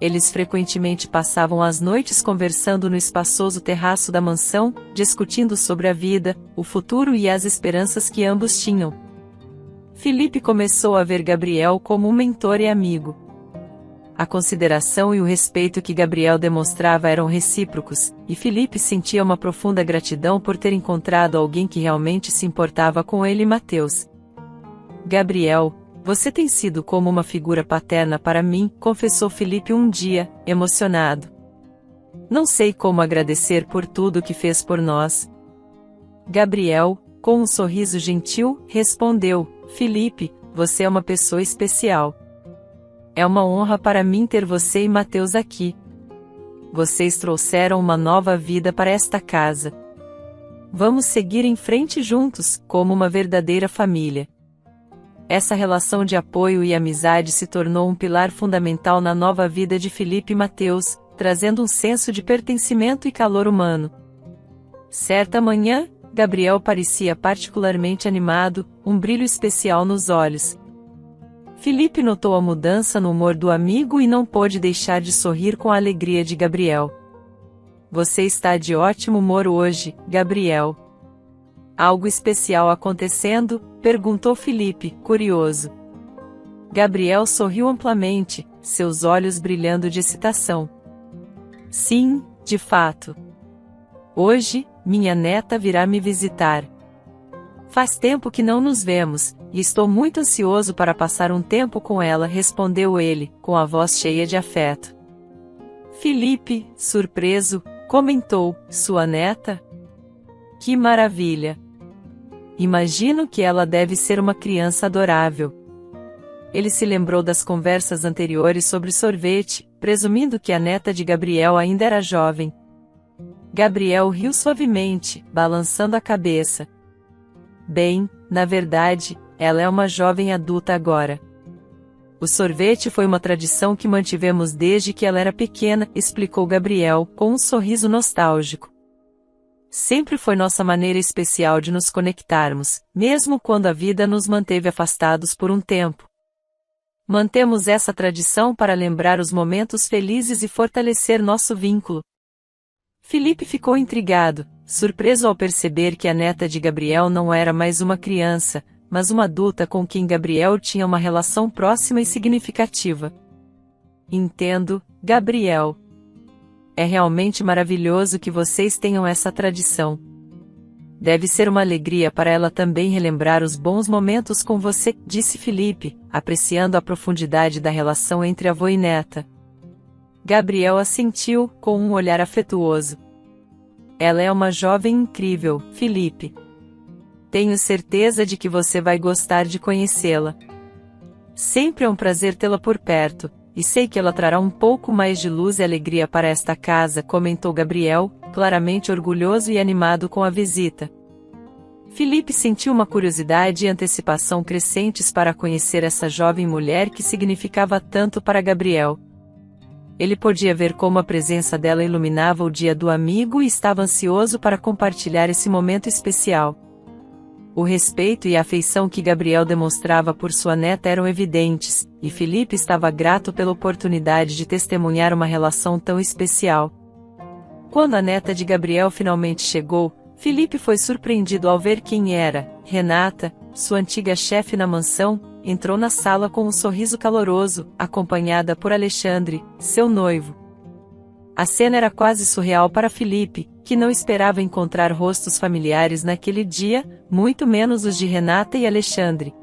Eles frequentemente passavam as noites conversando no espaçoso terraço da mansão, discutindo sobre a vida, o futuro e as esperanças que ambos tinham. Felipe começou a ver Gabriel como um mentor e amigo. A consideração e o respeito que Gabriel demonstrava eram recíprocos, e Felipe sentia uma profunda gratidão por ter encontrado alguém que realmente se importava com ele e Mateus. Gabriel, você tem sido como uma figura paterna para mim, confessou Felipe um dia, emocionado. Não sei como agradecer por tudo que fez por nós. Gabriel, com um sorriso gentil, respondeu, Felipe, você é uma pessoa especial. É uma honra para mim ter você e Mateus aqui. Vocês trouxeram uma nova vida para esta casa. Vamos seguir em frente juntos, como uma verdadeira família. Essa relação de apoio e amizade se tornou um pilar fundamental na nova vida de Felipe e Mateus, trazendo um senso de pertencimento e calor humano. Certa manhã, Gabriel parecia particularmente animado, um brilho especial nos olhos. Felipe notou a mudança no humor do amigo e não pôde deixar de sorrir com a alegria de Gabriel. Você está de ótimo humor hoje, Gabriel. Algo especial acontecendo? Perguntou Felipe, curioso. Gabriel sorriu amplamente, seus olhos brilhando de excitação. Sim, de fato. Hoje, minha neta virá me visitar. Faz tempo que não nos vemos, e estou muito ansioso para passar um tempo com ela, respondeu ele, com a voz cheia de afeto. Felipe, surpreso, comentou, sua neta? Que maravilha! Imagino que ela deve ser uma criança adorável. Ele se lembrou das conversas anteriores sobre sorvete, presumindo que a neta de Gabriel ainda era jovem. Gabriel riu suavemente, balançando a cabeça. Bem, na verdade, ela é uma jovem adulta agora. O sorvete foi uma tradição que mantivemos desde que ela era pequena, explicou Gabriel, com um sorriso nostálgico. Sempre foi nossa maneira especial de nos conectarmos, mesmo quando a vida nos manteve afastados por um tempo. Mantemos essa tradição para lembrar os momentos felizes e fortalecer nosso vínculo. Felipe ficou intrigado, surpreso ao perceber que a neta de Gabriel não era mais uma criança, mas uma adulta com quem Gabriel tinha uma relação próxima e significativa. Entendo, Gabriel. É realmente maravilhoso que vocês tenham essa tradição. Deve ser uma alegria para ela também relembrar os bons momentos com você, disse Felipe, apreciando a profundidade da relação entre avô e neta. Gabriel assentiu, com um olhar afetuoso. Ela é uma jovem incrível, Felipe. Tenho certeza de que você vai gostar de conhecê-la. Sempre é um prazer tê-la por perto, e sei que ela trará um pouco mais de luz e alegria para esta casa, comentou Gabriel, claramente orgulhoso e animado com a visita. Felipe sentiu uma curiosidade e antecipação crescentes para conhecer essa jovem mulher que significava tanto para Gabriel. Ele podia ver como a presença dela iluminava o dia do amigo e estava ansioso para compartilhar esse momento especial. O respeito e a afeição que Gabriel demonstrava por sua neta eram evidentes, e Felipe estava grato pela oportunidade de testemunhar uma relação tão especial. Quando a neta de Gabriel finalmente chegou, Felipe foi surpreendido ao ver quem era. Renata, sua antiga chefe na mansão, entrou na sala com um sorriso caloroso, acompanhada por Alexandre, seu noivo. A cena era quase surreal para Felipe, que não esperava encontrar rostos familiares naquele dia, muito menos os de Renata e Alexandre.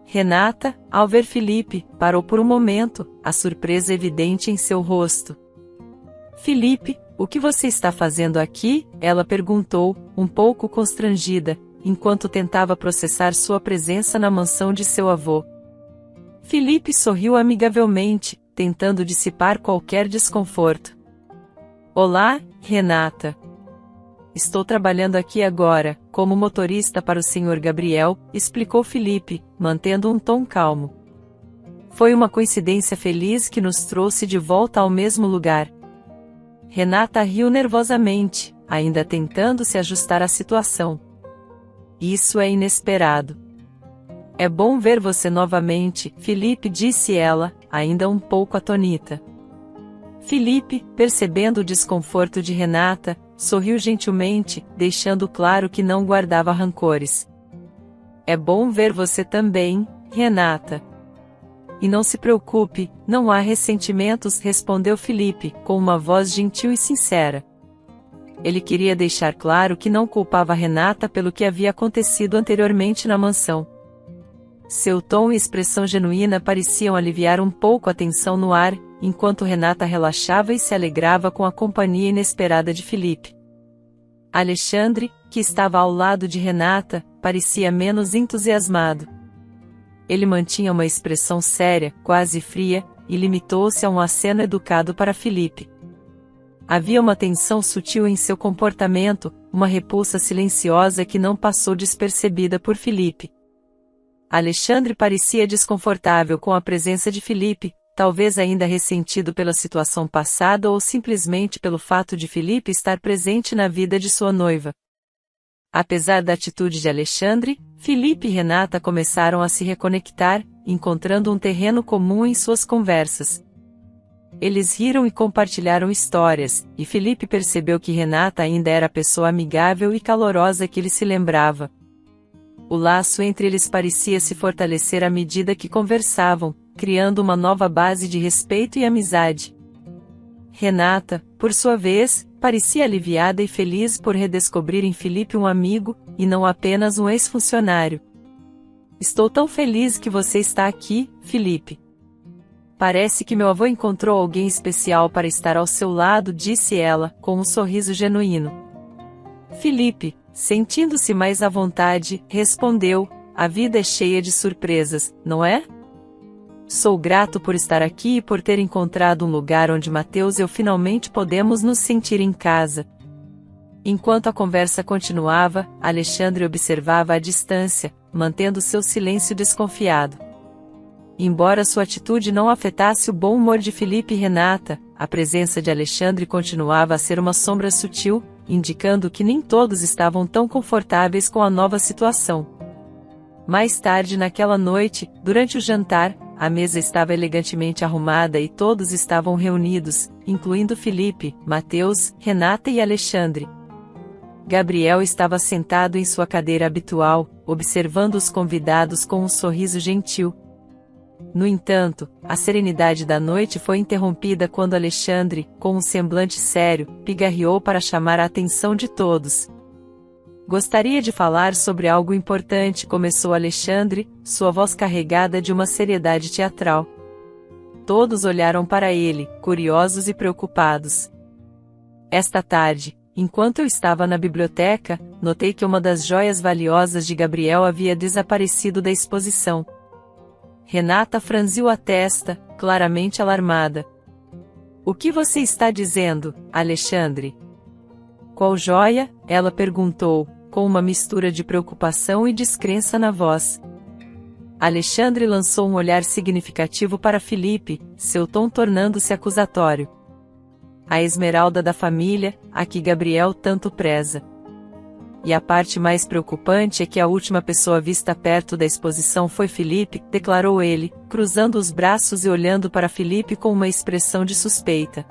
Renata, ao ver Felipe, parou por um momento, a surpresa evidente em seu rosto. Felipe, o que você está fazendo aqui? Ela perguntou, um pouco constrangida, enquanto tentava processar sua presença na mansão de seu avô. Felipe sorriu amigavelmente, tentando dissipar qualquer desconforto. Olá, Renata. Estou trabalhando aqui agora, como motorista para o Sr. Gabriel, explicou Felipe, mantendo um tom calmo. Foi uma coincidência feliz que nos trouxe de volta ao mesmo lugar. Renata riu nervosamente, ainda tentando se ajustar à situação. Isso é inesperado. É bom ver você novamente, Felipe, disse ela, ainda um pouco atonita. Felipe, percebendo o desconforto de Renata, sorriu gentilmente, deixando claro que não guardava rancores. É bom ver você também, Renata. E não se preocupe, não há ressentimentos, respondeu Felipe, com uma voz gentil e sincera. Ele queria deixar claro que não culpava Renata pelo que havia acontecido anteriormente na mansão. Seu tom e expressão genuína pareciam aliviar um pouco a tensão no ar, enquanto Renata relaxava e se alegrava com a companhia inesperada de Felipe. Alexandre, que estava ao lado de Renata, parecia menos entusiasmado. Ele mantinha uma expressão séria, quase fria, e limitou-se a um aceno educado para Felipe. Havia uma tensão sutil em seu comportamento, uma repulsa silenciosa que não passou despercebida por Felipe. Alexandre parecia desconfortável com a presença de Felipe, talvez ainda ressentido pela situação passada ou simplesmente pelo fato de Felipe estar presente na vida de sua noiva. Apesar da atitude de Alexandre, Felipe e Renata começaram a se reconectar, encontrando um terreno comum em suas conversas. Eles riram e compartilharam histórias, e Felipe percebeu que Renata ainda era a pessoa amigável e calorosa que ele se lembrava. O laço entre eles parecia se fortalecer à medida que conversavam, criando uma nova base de respeito e amizade. Renata, por sua vez, parecia aliviada e feliz por redescobrir em Felipe um amigo, e não apenas um ex-funcionário. Estou tão feliz que você está aqui, Felipe. Parece que meu avô encontrou alguém especial para estar ao seu lado, disse ela, com um sorriso genuíno. Felipe, sentindo-se mais à vontade, respondeu, a vida é cheia de surpresas, não é? Sou grato por estar aqui e por ter encontrado um lugar onde Mateus e eu finalmente podemos nos sentir em casa. Enquanto a conversa continuava, Alexandre observava à distância, mantendo seu silêncio desconfiado. Embora sua atitude não afetasse o bom humor de Felipe e Renata, a presença de Alexandre continuava a ser uma sombra sutil, indicando que nem todos estavam tão confortáveis com a nova situação. Mais tarde naquela noite, durante o jantar, a mesa estava elegantemente arrumada e todos estavam reunidos, incluindo Felipe, Mateus, Renata e Alexandre. Gabriel estava sentado em sua cadeira habitual, observando os convidados com um sorriso gentil. No entanto, a serenidade da noite foi interrompida quando Alexandre, com um semblante sério, pigarreou para chamar a atenção de todos. Gostaria de falar sobre algo importante, começou Alexandre, sua voz carregada de uma seriedade teatral. Todos olharam para ele, curiosos e preocupados. Esta tarde, enquanto eu estava na biblioteca, notei que uma das joias valiosas de Gabriel havia desaparecido da exposição. Renata franziu a testa, claramente alarmada. O que você está dizendo, Alexandre? Qual joia? Ela perguntou, com uma mistura de preocupação e descrença na voz. Alexandre lançou um olhar significativo para Felipe, seu tom tornando-se acusatório. A esmeralda da família, a que Gabriel tanto preza. E a parte mais preocupante é que a última pessoa vista perto da exposição foi Felipe, declarou ele, cruzando os braços e olhando para Felipe com uma expressão de suspeita.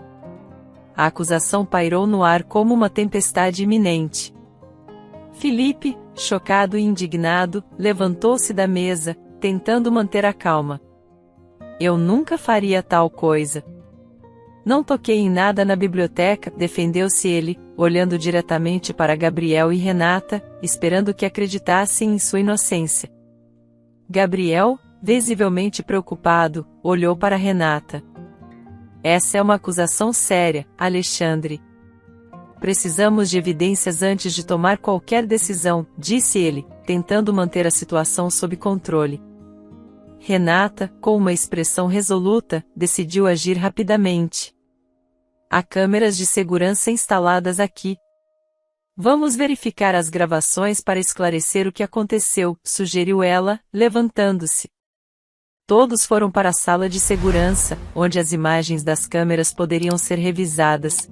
A acusação pairou no ar como uma tempestade iminente. Felipe, chocado e indignado, levantou-se da mesa, tentando manter a calma. Eu nunca faria tal coisa. Não toquei em nada na biblioteca, defendeu-se ele, olhando diretamente para Gabriel e Renata, esperando que acreditassem em sua inocência. Gabriel, visivelmente preocupado, olhou para Renata. Essa é uma acusação séria, Alexandre. Precisamos de evidências antes de tomar qualquer decisão, disse ele, tentando manter a situação sob controle. Renata, com uma expressão resoluta, decidiu agir rapidamente. Há câmeras de segurança instaladas aqui. Vamos verificar as gravações para esclarecer o que aconteceu, sugeriu ela, levantando-se. Todos foram para a sala de segurança, onde as imagens das câmeras poderiam ser revisadas.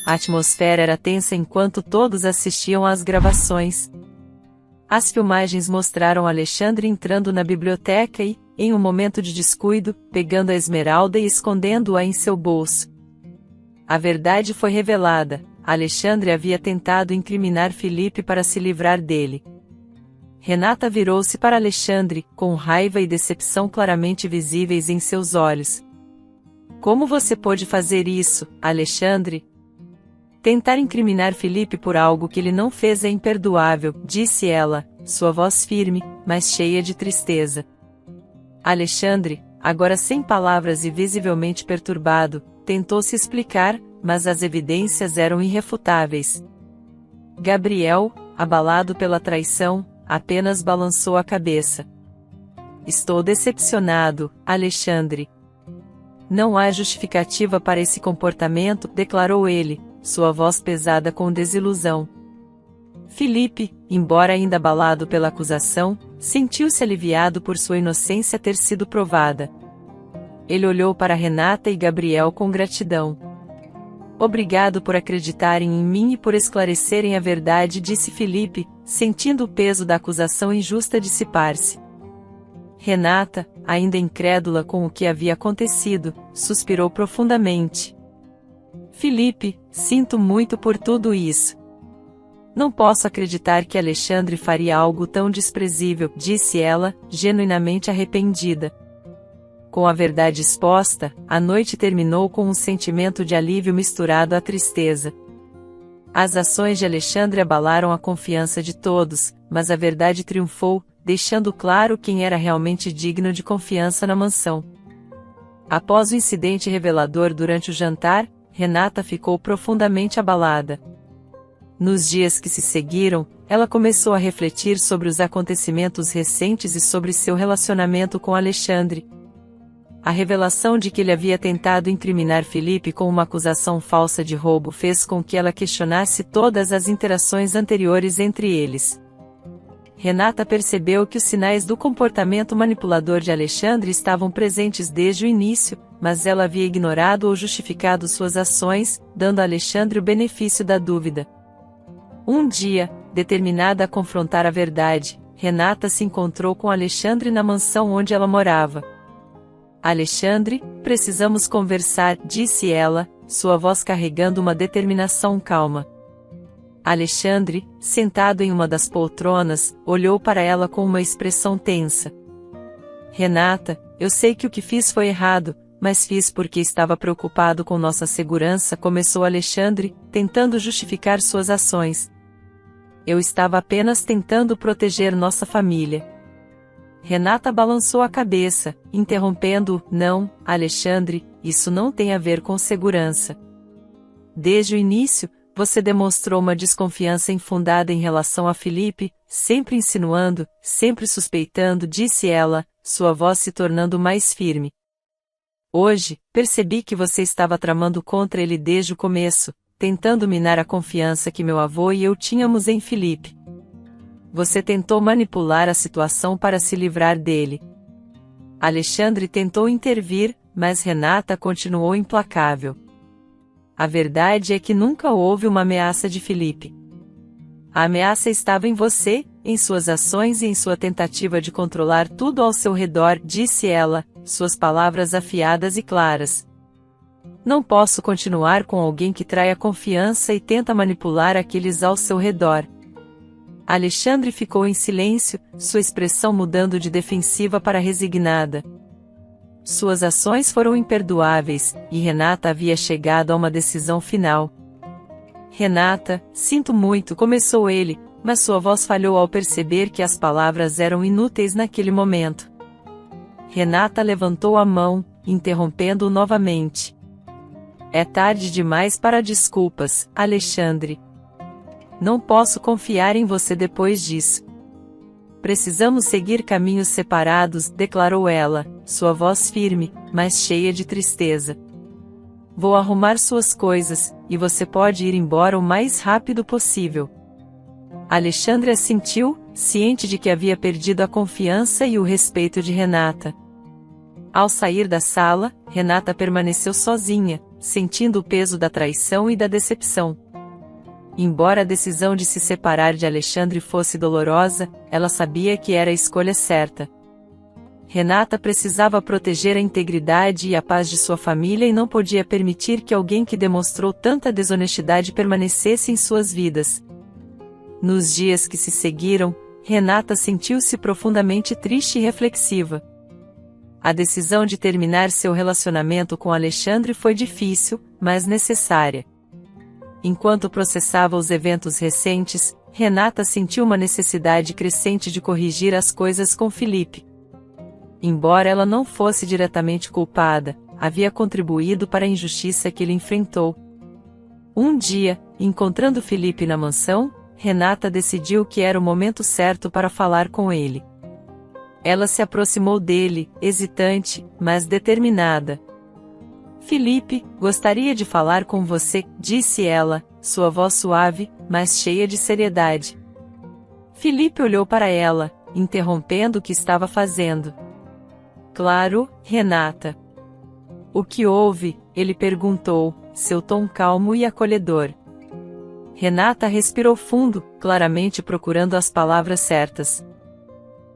A atmosfera era tensa enquanto todos assistiam às gravações. As filmagens mostraram Alexandre entrando na biblioteca e, em um momento de descuido, pegando a esmeralda e escondendo-a em seu bolso. A verdade foi revelada. Alexandre havia tentado incriminar Felipe para se livrar dele. Renata virou-se para Alexandre, com raiva e decepção claramente visíveis em seus olhos. Como você pôde fazer isso, Alexandre? Tentar incriminar Felipe por algo que ele não fez é imperdoável, disse ela, sua voz firme, mas cheia de tristeza. Alexandre, agora sem palavras e visivelmente perturbado, tentou se explicar, mas as evidências eram irrefutáveis. Gabriel, abalado pela traição, apenas balançou a cabeça. Estou decepcionado, Alexandre. Não há justificativa para esse comportamento, declarou ele, sua voz pesada com desilusão. Felipe, embora ainda abalado pela acusação, sentiu-se aliviado por sua inocência ter sido provada. Ele olhou para Renata e Gabriel com gratidão. Obrigado por acreditarem em mim e por esclarecerem a verdade, disse Felipe, sentindo o peso da acusação injusta dissipar-se. Renata, ainda incrédula com o que havia acontecido, suspirou profundamente. Felipe, sinto muito por tudo isso. Não posso acreditar que Alexandre faria algo tão desprezível, disse ela, genuinamente arrependida. Com a verdade exposta, a noite terminou com um sentimento de alívio misturado à tristeza. As ações de Alexandre abalaram a confiança de todos, mas a verdade triunfou, deixando claro quem era realmente digno de confiança na mansão. Após o incidente revelador durante o jantar, Renata ficou profundamente abalada. Nos dias que se seguiram, ela começou a refletir sobre os acontecimentos recentes e sobre seu relacionamento com Alexandre. A revelação de que ele havia tentado incriminar Felipe com uma acusação falsa de roubo fez com que ela questionasse todas as interações anteriores entre eles. Renata percebeu que os sinais do comportamento manipulador de Alexandre estavam presentes desde o início, mas ela havia ignorado ou justificado suas ações, dando a Alexandre o benefício da dúvida. Um dia, determinada a confrontar a verdade, Renata se encontrou com Alexandre na mansão onde ela morava. Alexandre, precisamos conversar, disse ela, sua voz carregando uma determinação calma. Alexandre, sentado em uma das poltronas, olhou para ela com uma expressão tensa. Renata, eu sei que o que fiz foi errado, mas fiz porque estava preocupado com nossa segurança, começou Alexandre, tentando justificar suas ações. Eu estava apenas tentando proteger nossa família. Renata balançou a cabeça, interrompendo-o. Não, Alexandre, isso não tem a ver com segurança. Desde o início, você demonstrou uma desconfiança infundada em relação a Felipe, sempre insinuando, sempre suspeitando, disse ela, sua voz se tornando mais firme. Hoje, percebi que você estava tramando contra ele desde o começo, tentando minar a confiança que meu avô e eu tínhamos em Felipe. Você tentou manipular a situação para se livrar dele. Alexandre tentou intervir, mas Renata continuou implacável. A verdade é que nunca houve uma ameaça de Felipe. A ameaça estava em você, em suas ações e em sua tentativa de controlar tudo ao seu redor, disse ela, suas palavras afiadas e claras. Não posso continuar com alguém que trai a confiança e tenta manipular aqueles ao seu redor. Alexandre ficou em silêncio, sua expressão mudando de defensiva para resignada. Suas ações foram imperdoáveis, e Renata havia chegado a uma decisão final. Renata, sinto muito, começou ele, mas sua voz falhou ao perceber que as palavras eram inúteis naquele momento. Renata levantou a mão, interrompendo-o novamente. É tarde demais para desculpas, Alexandre. Não posso confiar em você depois disso. Precisamos seguir caminhos separados, declarou ela, sua voz firme, mas cheia de tristeza. Vou arrumar suas coisas, e você pode ir embora o mais rápido possível. Alexandre assentiu, ciente de que havia perdido a confiança e o respeito de Renata. Ao sair da sala, Renata permaneceu sozinha, sentindo o peso da traição e da decepção. Embora a decisão de se separar de Alexandre fosse dolorosa, ela sabia que era a escolha certa. Renata precisava proteger a integridade e a paz de sua família e não podia permitir que alguém que demonstrou tanta desonestidade permanecesse em suas vidas. Nos dias que se seguiram, Renata sentiu-se profundamente triste e reflexiva. A decisão de terminar seu relacionamento com Alexandre foi difícil, mas necessária. Enquanto processava os eventos recentes, Renata sentiu uma necessidade crescente de corrigir as coisas com Felipe. Embora ela não fosse diretamente culpada, havia contribuído para a injustiça que ele enfrentou. Um dia, encontrando Felipe na mansão, Renata decidiu que era o momento certo para falar com ele. Ela se aproximou dele, hesitante, mas determinada. Felipe, gostaria de falar com você, disse ela, sua voz suave, mas cheia de seriedade. Felipe olhou para ela, interrompendo o que estava fazendo. Claro, Renata. O que houve? Ele perguntou, seu tom calmo e acolhedor. Renata respirou fundo, claramente procurando as palavras certas.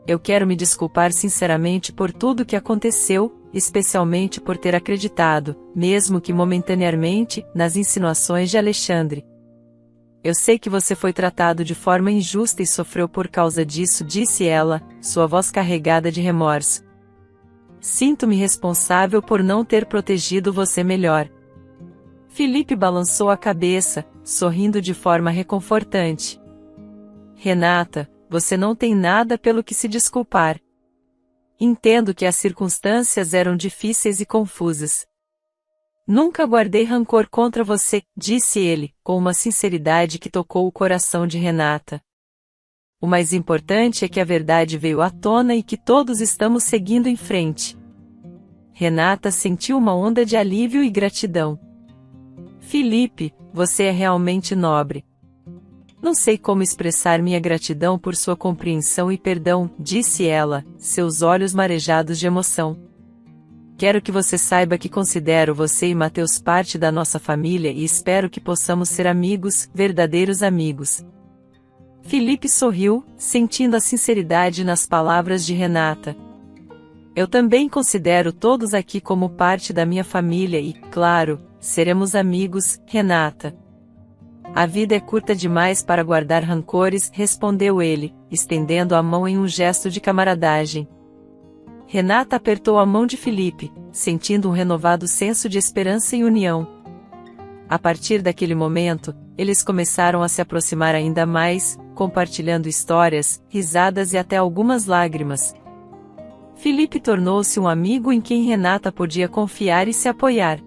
Eu quero me desculpar sinceramente por tudo o que aconteceu, especialmente por ter acreditado, mesmo que momentaneamente, nas insinuações de Alexandre. Eu sei que você foi tratado de forma injusta e sofreu por causa disso, disse ela, sua voz carregada de remorso. Sinto-me responsável por não ter protegido você melhor. Felipe balançou a cabeça, sorrindo de forma reconfortante. Renata, você não tem nada pelo que se desculpar. Entendo que as circunstâncias eram difíceis e confusas. Nunca guardei rancor contra você, disse ele, com uma sinceridade que tocou o coração de Renata. O mais importante é que a verdade veio à tona e que todos estamos seguindo em frente. Renata sentiu uma onda de alívio e gratidão. Felipe, você é realmente nobre. Não sei como expressar minha gratidão por sua compreensão e perdão, disse ela, seus olhos marejados de emoção. Quero que você saiba que considero você e Mateus parte da nossa família e espero que possamos ser amigos, verdadeiros amigos. Felipe sorriu, sentindo a sinceridade nas palavras de Renata. Eu também considero todos aqui como parte da minha família e, claro, seremos amigos, Renata. A vida é curta demais para guardar rancores, respondeu ele, estendendo a mão em um gesto de camaradagem. Renata apertou a mão de Felipe, sentindo um renovado senso de esperança e união. A partir daquele momento, eles começaram a se aproximar ainda mais, compartilhando histórias, risadas e até algumas lágrimas. Felipe tornou-se um amigo em quem Renata podia confiar e se apoiar.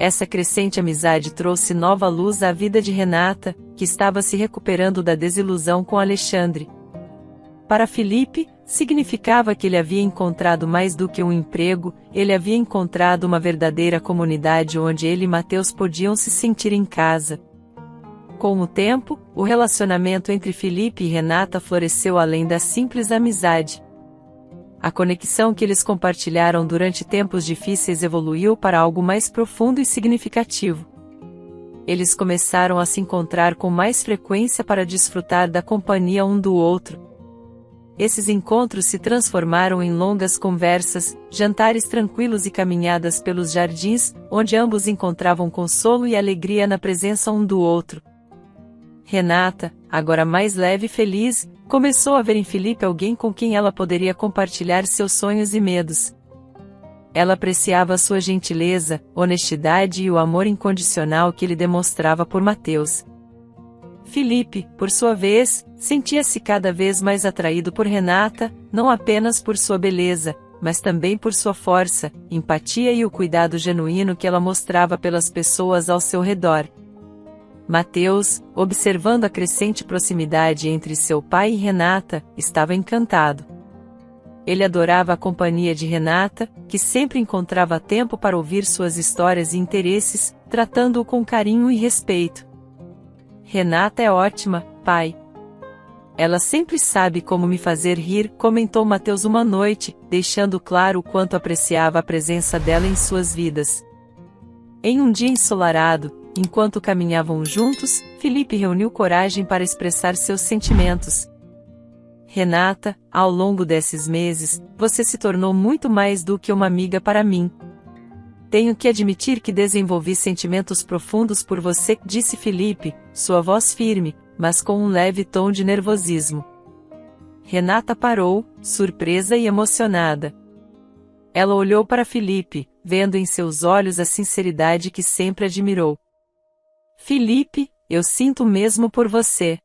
Essa crescente amizade trouxe nova luz à vida de Renata, que estava se recuperando da desilusão com Alexandre. Para Felipe, significava que ele havia encontrado mais do que um emprego, ele havia encontrado uma verdadeira comunidade onde ele e Mateus podiam se sentir em casa. Com o tempo, o relacionamento entre Felipe e Renata floresceu além da simples amizade. A conexão que eles compartilharam durante tempos difíceis evoluiu para algo mais profundo e significativo. Eles começaram a se encontrar com mais frequência para desfrutar da companhia um do outro. Esses encontros se transformaram em longas conversas, jantares tranquilos e caminhadas pelos jardins, onde ambos encontravam consolo e alegria na presença um do outro. Renata, agora mais leve e feliz, começou a ver em Felipe alguém com quem ela poderia compartilhar seus sonhos e medos. Ela apreciava sua gentileza, honestidade e o amor incondicional que ele demonstrava por Mateus. Felipe, por sua vez, sentia-se cada vez mais atraído por Renata, não apenas por sua beleza, mas também por sua força, empatia e o cuidado genuíno que ela mostrava pelas pessoas ao seu redor. Mateus, observando a crescente proximidade entre seu pai e Renata, estava encantado. Ele adorava a companhia de Renata, que sempre encontrava tempo para ouvir suas histórias e interesses, tratando-o com carinho e respeito. Renata é ótima, pai. Ela sempre sabe como me fazer rir, comentou Mateus uma noite, deixando claro o quanto apreciava a presença dela em suas vidas. Em um dia ensolarado, enquanto caminhavam juntos, Felipe reuniu coragem para expressar seus sentimentos. Renata, ao longo desses meses, você se tornou muito mais do que uma amiga para mim. Tenho que admitir que desenvolvi sentimentos profundos por você, disse Felipe, sua voz firme, mas com um leve tom de nervosismo. Renata parou, surpresa e emocionada. Ela olhou para Felipe, vendo em seus olhos a sinceridade que sempre admirou. Felipe, eu sinto mesmo por você.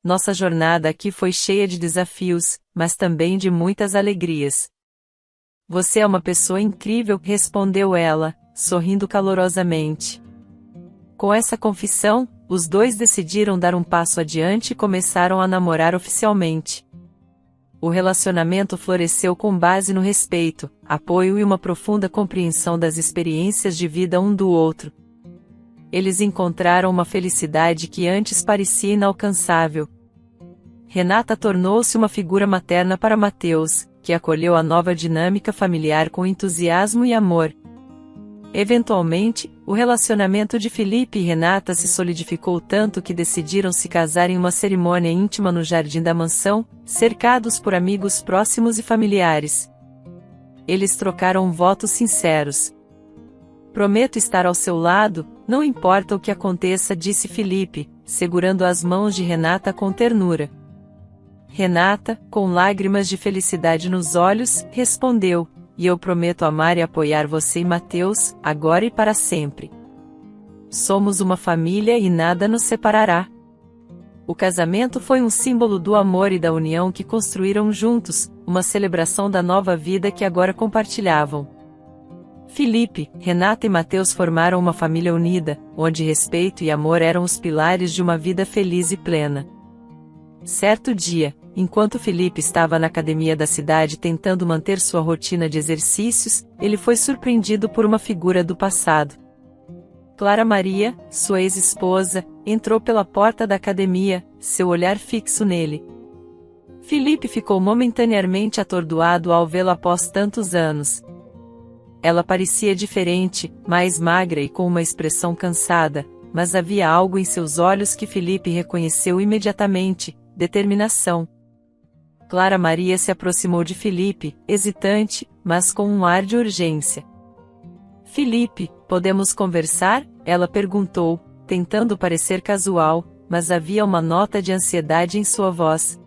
Nossa jornada aqui foi cheia de desafios, mas também de muitas alegrias. Você é uma pessoa incrível, respondeu ela, sorrindo calorosamente. Com essa confissão, os dois decidiram dar um passo adiante e começaram a namorar oficialmente. O relacionamento floresceu com base no respeito, apoio e uma profunda compreensão das experiências de vida um do outro. Eles encontraram uma felicidade que antes parecia inalcançável. Renata tornou-se uma figura materna para Mateus, que acolheu a nova dinâmica familiar com entusiasmo e amor. Eventualmente, o relacionamento de Felipe e Renata se solidificou tanto que decidiram se casar em uma cerimônia íntima no jardim da mansão, cercados por amigos próximos e familiares. Eles trocaram votos sinceros. Prometo estar ao seu lado, não importa o que aconteça, disse Felipe, segurando as mãos de Renata com ternura. Renata, com lágrimas de felicidade nos olhos, respondeu, e eu prometo amar e apoiar você e Mateus, agora e para sempre. Somos uma família e nada nos separará. O casamento foi um símbolo do amor e da união que construíram juntos, uma celebração da nova vida que agora compartilhavam. Felipe, Renata e Mateus formaram uma família unida, onde respeito e amor eram os pilares de uma vida feliz e plena. Certo dia, enquanto Felipe estava na academia da cidade tentando manter sua rotina de exercícios, ele foi surpreendido por uma figura do passado. Clara Maria, sua ex-esposa, entrou pela porta da academia, seu olhar fixo nele. Felipe ficou momentaneamente atordoado ao vê-la após tantos anos. Ela parecia diferente, mais magra e com uma expressão cansada, mas havia algo em seus olhos que Felipe reconheceu imediatamente: determinação. Clara Maria se aproximou de Felipe, hesitante, mas com um ar de urgência. Felipe, podemos conversar? Ela perguntou, tentando parecer casual, mas havia uma nota de ansiedade em sua voz.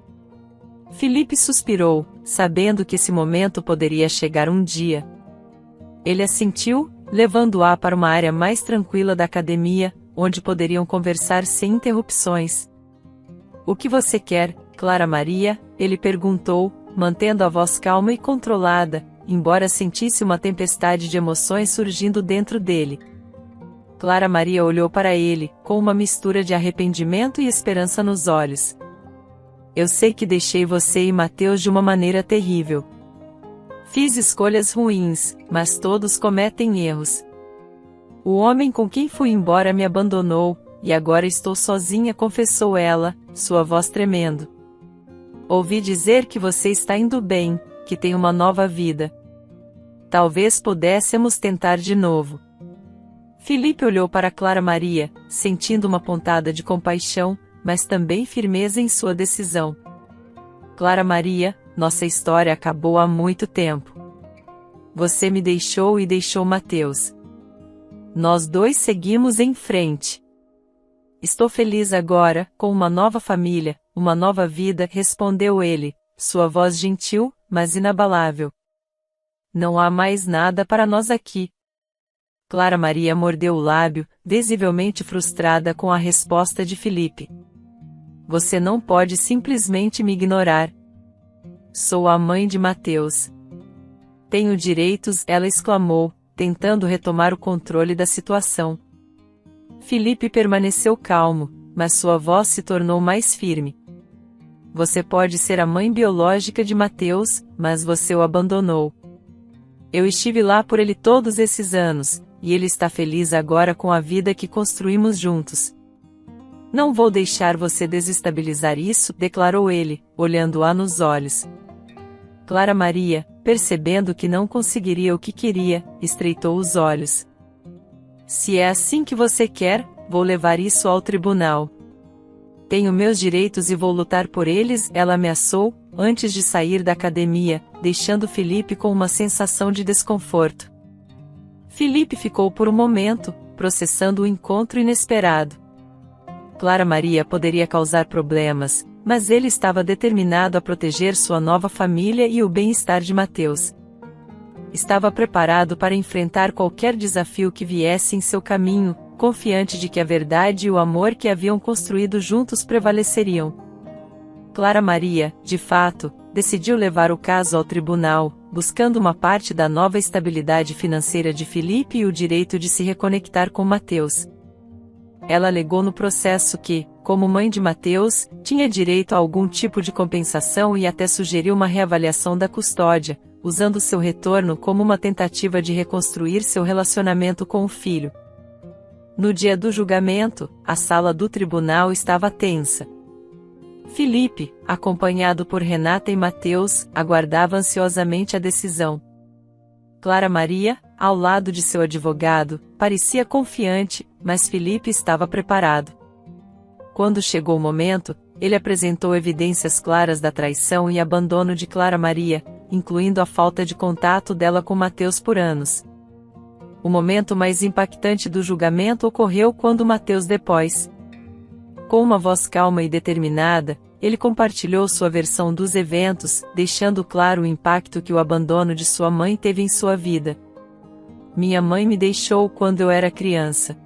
Felipe suspirou, sabendo que esse momento poderia chegar um dia. Ele assentiu, levando-a para uma área mais tranquila da academia, onde poderiam conversar sem interrupções. O que você quer, Clara Maria? Ele perguntou, mantendo a voz calma e controlada, embora sentisse uma tempestade de emoções surgindo dentro dele. Clara Maria olhou para ele, com uma mistura de arrependimento e esperança nos olhos. Eu sei que deixei você e Mateus de uma maneira terrível. Fiz escolhas ruins, mas todos cometem erros. O homem com quem fui embora me abandonou, e agora estou sozinha, confessou ela, sua voz tremendo. Ouvi dizer que você está indo bem, que tem uma nova vida. Talvez pudéssemos tentar de novo. Felipe olhou para Clara Maria, sentindo uma pontada de compaixão, mas também firmeza em sua decisão. Clara Maria, nossa história acabou há muito tempo. Você me deixou e deixou Mateus. Nós dois seguimos em frente. Estou feliz agora, com uma nova família, uma nova vida, respondeu ele, sua voz gentil, mas inabalável. Não há mais nada para nós aqui. Clara Maria mordeu o lábio, visivelmente frustrada com a resposta de Felipe. Você não pode simplesmente me ignorar. Sou a mãe de Mateus. Tenho direitos, ela exclamou, tentando retomar o controle da situação. Filipe permaneceu calmo, mas sua voz se tornou mais firme. Você pode ser a mãe biológica de Mateus, mas você o abandonou. Eu estive lá por ele todos esses anos, e ele está feliz agora com a vida que construímos juntos. Não vou deixar você desestabilizar isso, declarou ele, olhando-a nos olhos. Clara Maria, percebendo que não conseguiria o que queria, estreitou os olhos. Se é assim que você quer, vou levar isso ao tribunal. Tenho meus direitos e vou lutar por eles, ela ameaçou, antes de sair da academia, deixando Filipe com uma sensação de desconforto. Filipe ficou por um momento, processando o encontro inesperado. Clara Maria poderia causar problemas, mas ele estava determinado a proteger sua nova família e o bem-estar de Mateus. Estava preparado para enfrentar qualquer desafio que viesse em seu caminho, confiante de que a verdade e o amor que haviam construído juntos prevaleceriam. Clara Maria, de fato, decidiu levar o caso ao tribunal, buscando uma parte da nova estabilidade financeira de Filipe e o direito de se reconectar com Mateus. Ela alegou no processo que, como mãe de Mateus, tinha direito a algum tipo de compensação e até sugeriu uma reavaliação da custódia, usando seu retorno como uma tentativa de reconstruir seu relacionamento com o filho. No dia do julgamento, a sala do tribunal estava tensa. Filipe, acompanhado por Renata e Mateus, aguardava ansiosamente a decisão. Clara Maria, ao lado de seu advogado, parecia confiante, mas Filipe estava preparado. Quando chegou o momento, ele apresentou evidências claras da traição e abandono de Clara Maria, incluindo a falta de contato dela com Mateus por anos. O momento mais impactante do julgamento ocorreu quando Mateus depois. Com uma voz calma e determinada, ele compartilhou sua versão dos eventos, deixando claro o impacto que o abandono de sua mãe teve em sua vida. Minha mãe me deixou quando eu era criança.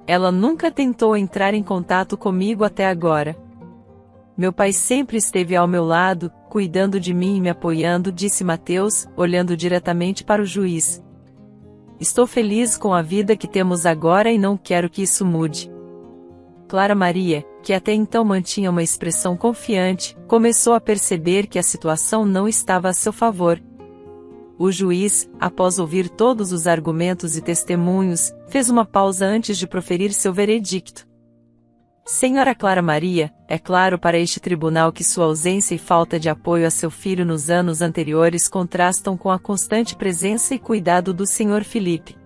Ela nunca tentou entrar em contato comigo até agora. Meu pai sempre esteve ao meu lado, cuidando de mim e me apoiando, disse Mateus, olhando diretamente para o juiz. Estou feliz com a vida que temos agora e não quero que isso mude. Clara Maria, que até então mantinha uma expressão confiante, começou a perceber que a situação não estava a seu favor. O juiz, após ouvir todos os argumentos e testemunhos, fez uma pausa antes de proferir seu veredicto. Senhora Clara Maria, é claro para este tribunal que sua ausência e falta de apoio a seu filho nos anos anteriores contrastam com a constante presença e cuidado do Sr. Filipe.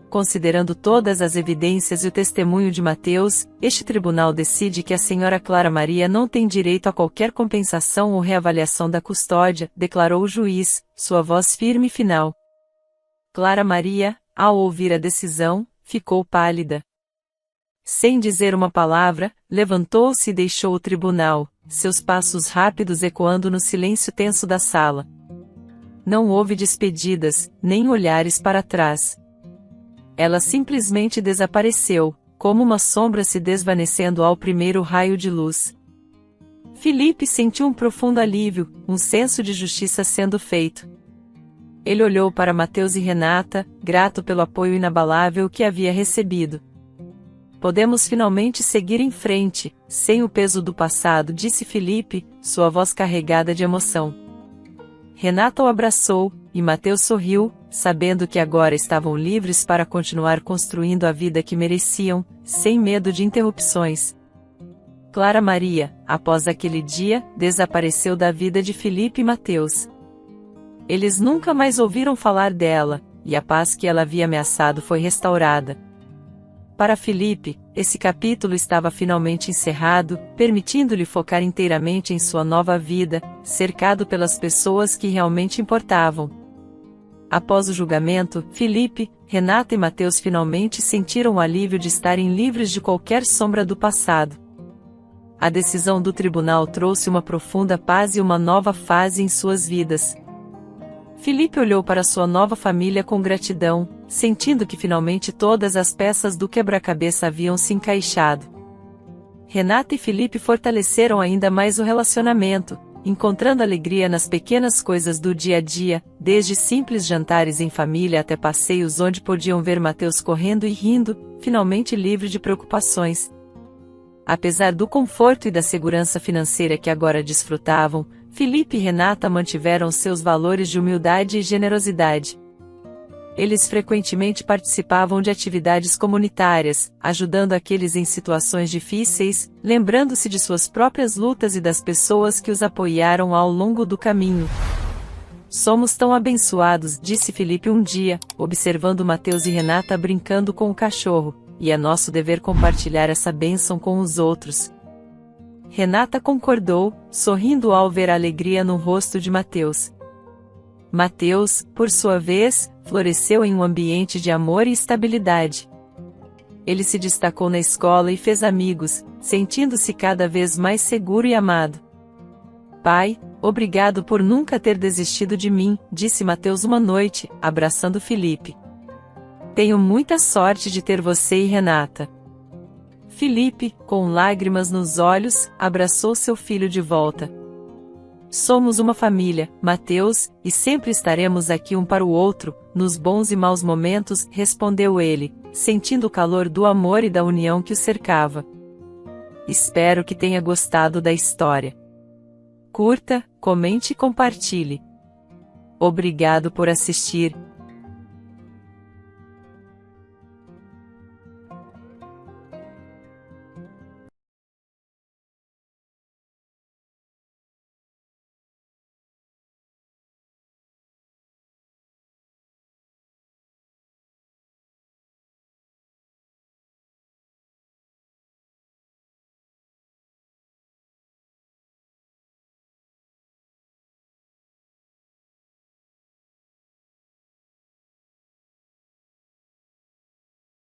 Considerando todas as evidências e o testemunho de Mateus, este tribunal decide que a senhora Clara Maria não tem direito a qualquer compensação ou reavaliação da custódia, declarou o juiz, sua voz firme e final. Clara Maria, ao ouvir a decisão, ficou pálida. Sem dizer uma palavra, levantou-se e deixou o tribunal, seus passos rápidos ecoando no silêncio tenso da sala. Não houve despedidas, nem olhares para trás. Ela simplesmente desapareceu, como uma sombra se desvanecendo ao primeiro raio de luz. Filipe sentiu um profundo alívio, um senso de justiça sendo feito. Ele olhou para Mateus e Renata, grato pelo apoio inabalável que havia recebido. Podemos finalmente seguir em frente, sem o peso do passado, disse Filipe, sua voz carregada de emoção. Renata o abraçou, e Mateus sorriu, sabendo que agora estavam livres para continuar construindo a vida que mereciam, sem medo de interrupções. Clara Maria, após aquele dia, desapareceu da vida de Filipe e Mateus. Eles nunca mais ouviram falar dela, e a paz que ela havia ameaçado foi restaurada. Para Filipe, esse capítulo estava finalmente encerrado, permitindo-lhe focar inteiramente em sua nova vida, cercado pelas pessoas que realmente importavam. Após o julgamento, Filipe, Renata e Mateus finalmente sentiram o alívio de estarem livres de qualquer sombra do passado. A decisão do tribunal trouxe uma profunda paz e uma nova fase em suas vidas. Filipe olhou para sua nova família com gratidão, sentindo que finalmente todas as peças do quebra-cabeça haviam se encaixado. Renata e Filipe fortaleceram ainda mais o relacionamento, encontrando alegria nas pequenas coisas do dia a dia, desde simples jantares em família até passeios onde podiam ver Mateus correndo e rindo, finalmente livre de preocupações. Apesar do conforto e da segurança financeira que agora desfrutavam, Felipe e Renata mantiveram seus valores de humildade e generosidade. Eles frequentemente participavam de atividades comunitárias, ajudando aqueles em situações difíceis, lembrando-se de suas próprias lutas e das pessoas que os apoiaram ao longo do caminho. Somos tão abençoados, disse Felipe um dia, observando Mateus e Renata brincando com o cachorro, e é nosso dever compartilhar essa bênção com os outros. Renata concordou, sorrindo ao ver a alegria no rosto de Mateus. Mateus, por sua vez, floresceu em um ambiente de amor e estabilidade. Ele se destacou na escola e fez amigos, sentindo-se cada vez mais seguro e amado. Pai, obrigado por nunca ter desistido de mim, disse Mateus uma noite, abraçando Felipe. Tenho muita sorte de ter você e Renata. Felipe, com lágrimas nos olhos, abraçou seu filho de volta. Somos uma família, Mateus, e sempre estaremos aqui um para o outro, nos bons e maus momentos, respondeu ele, sentindo o calor do amor e da união que o cercava. Espero que tenha gostado da história. Curta, comente e compartilhe. Obrigado por assistir,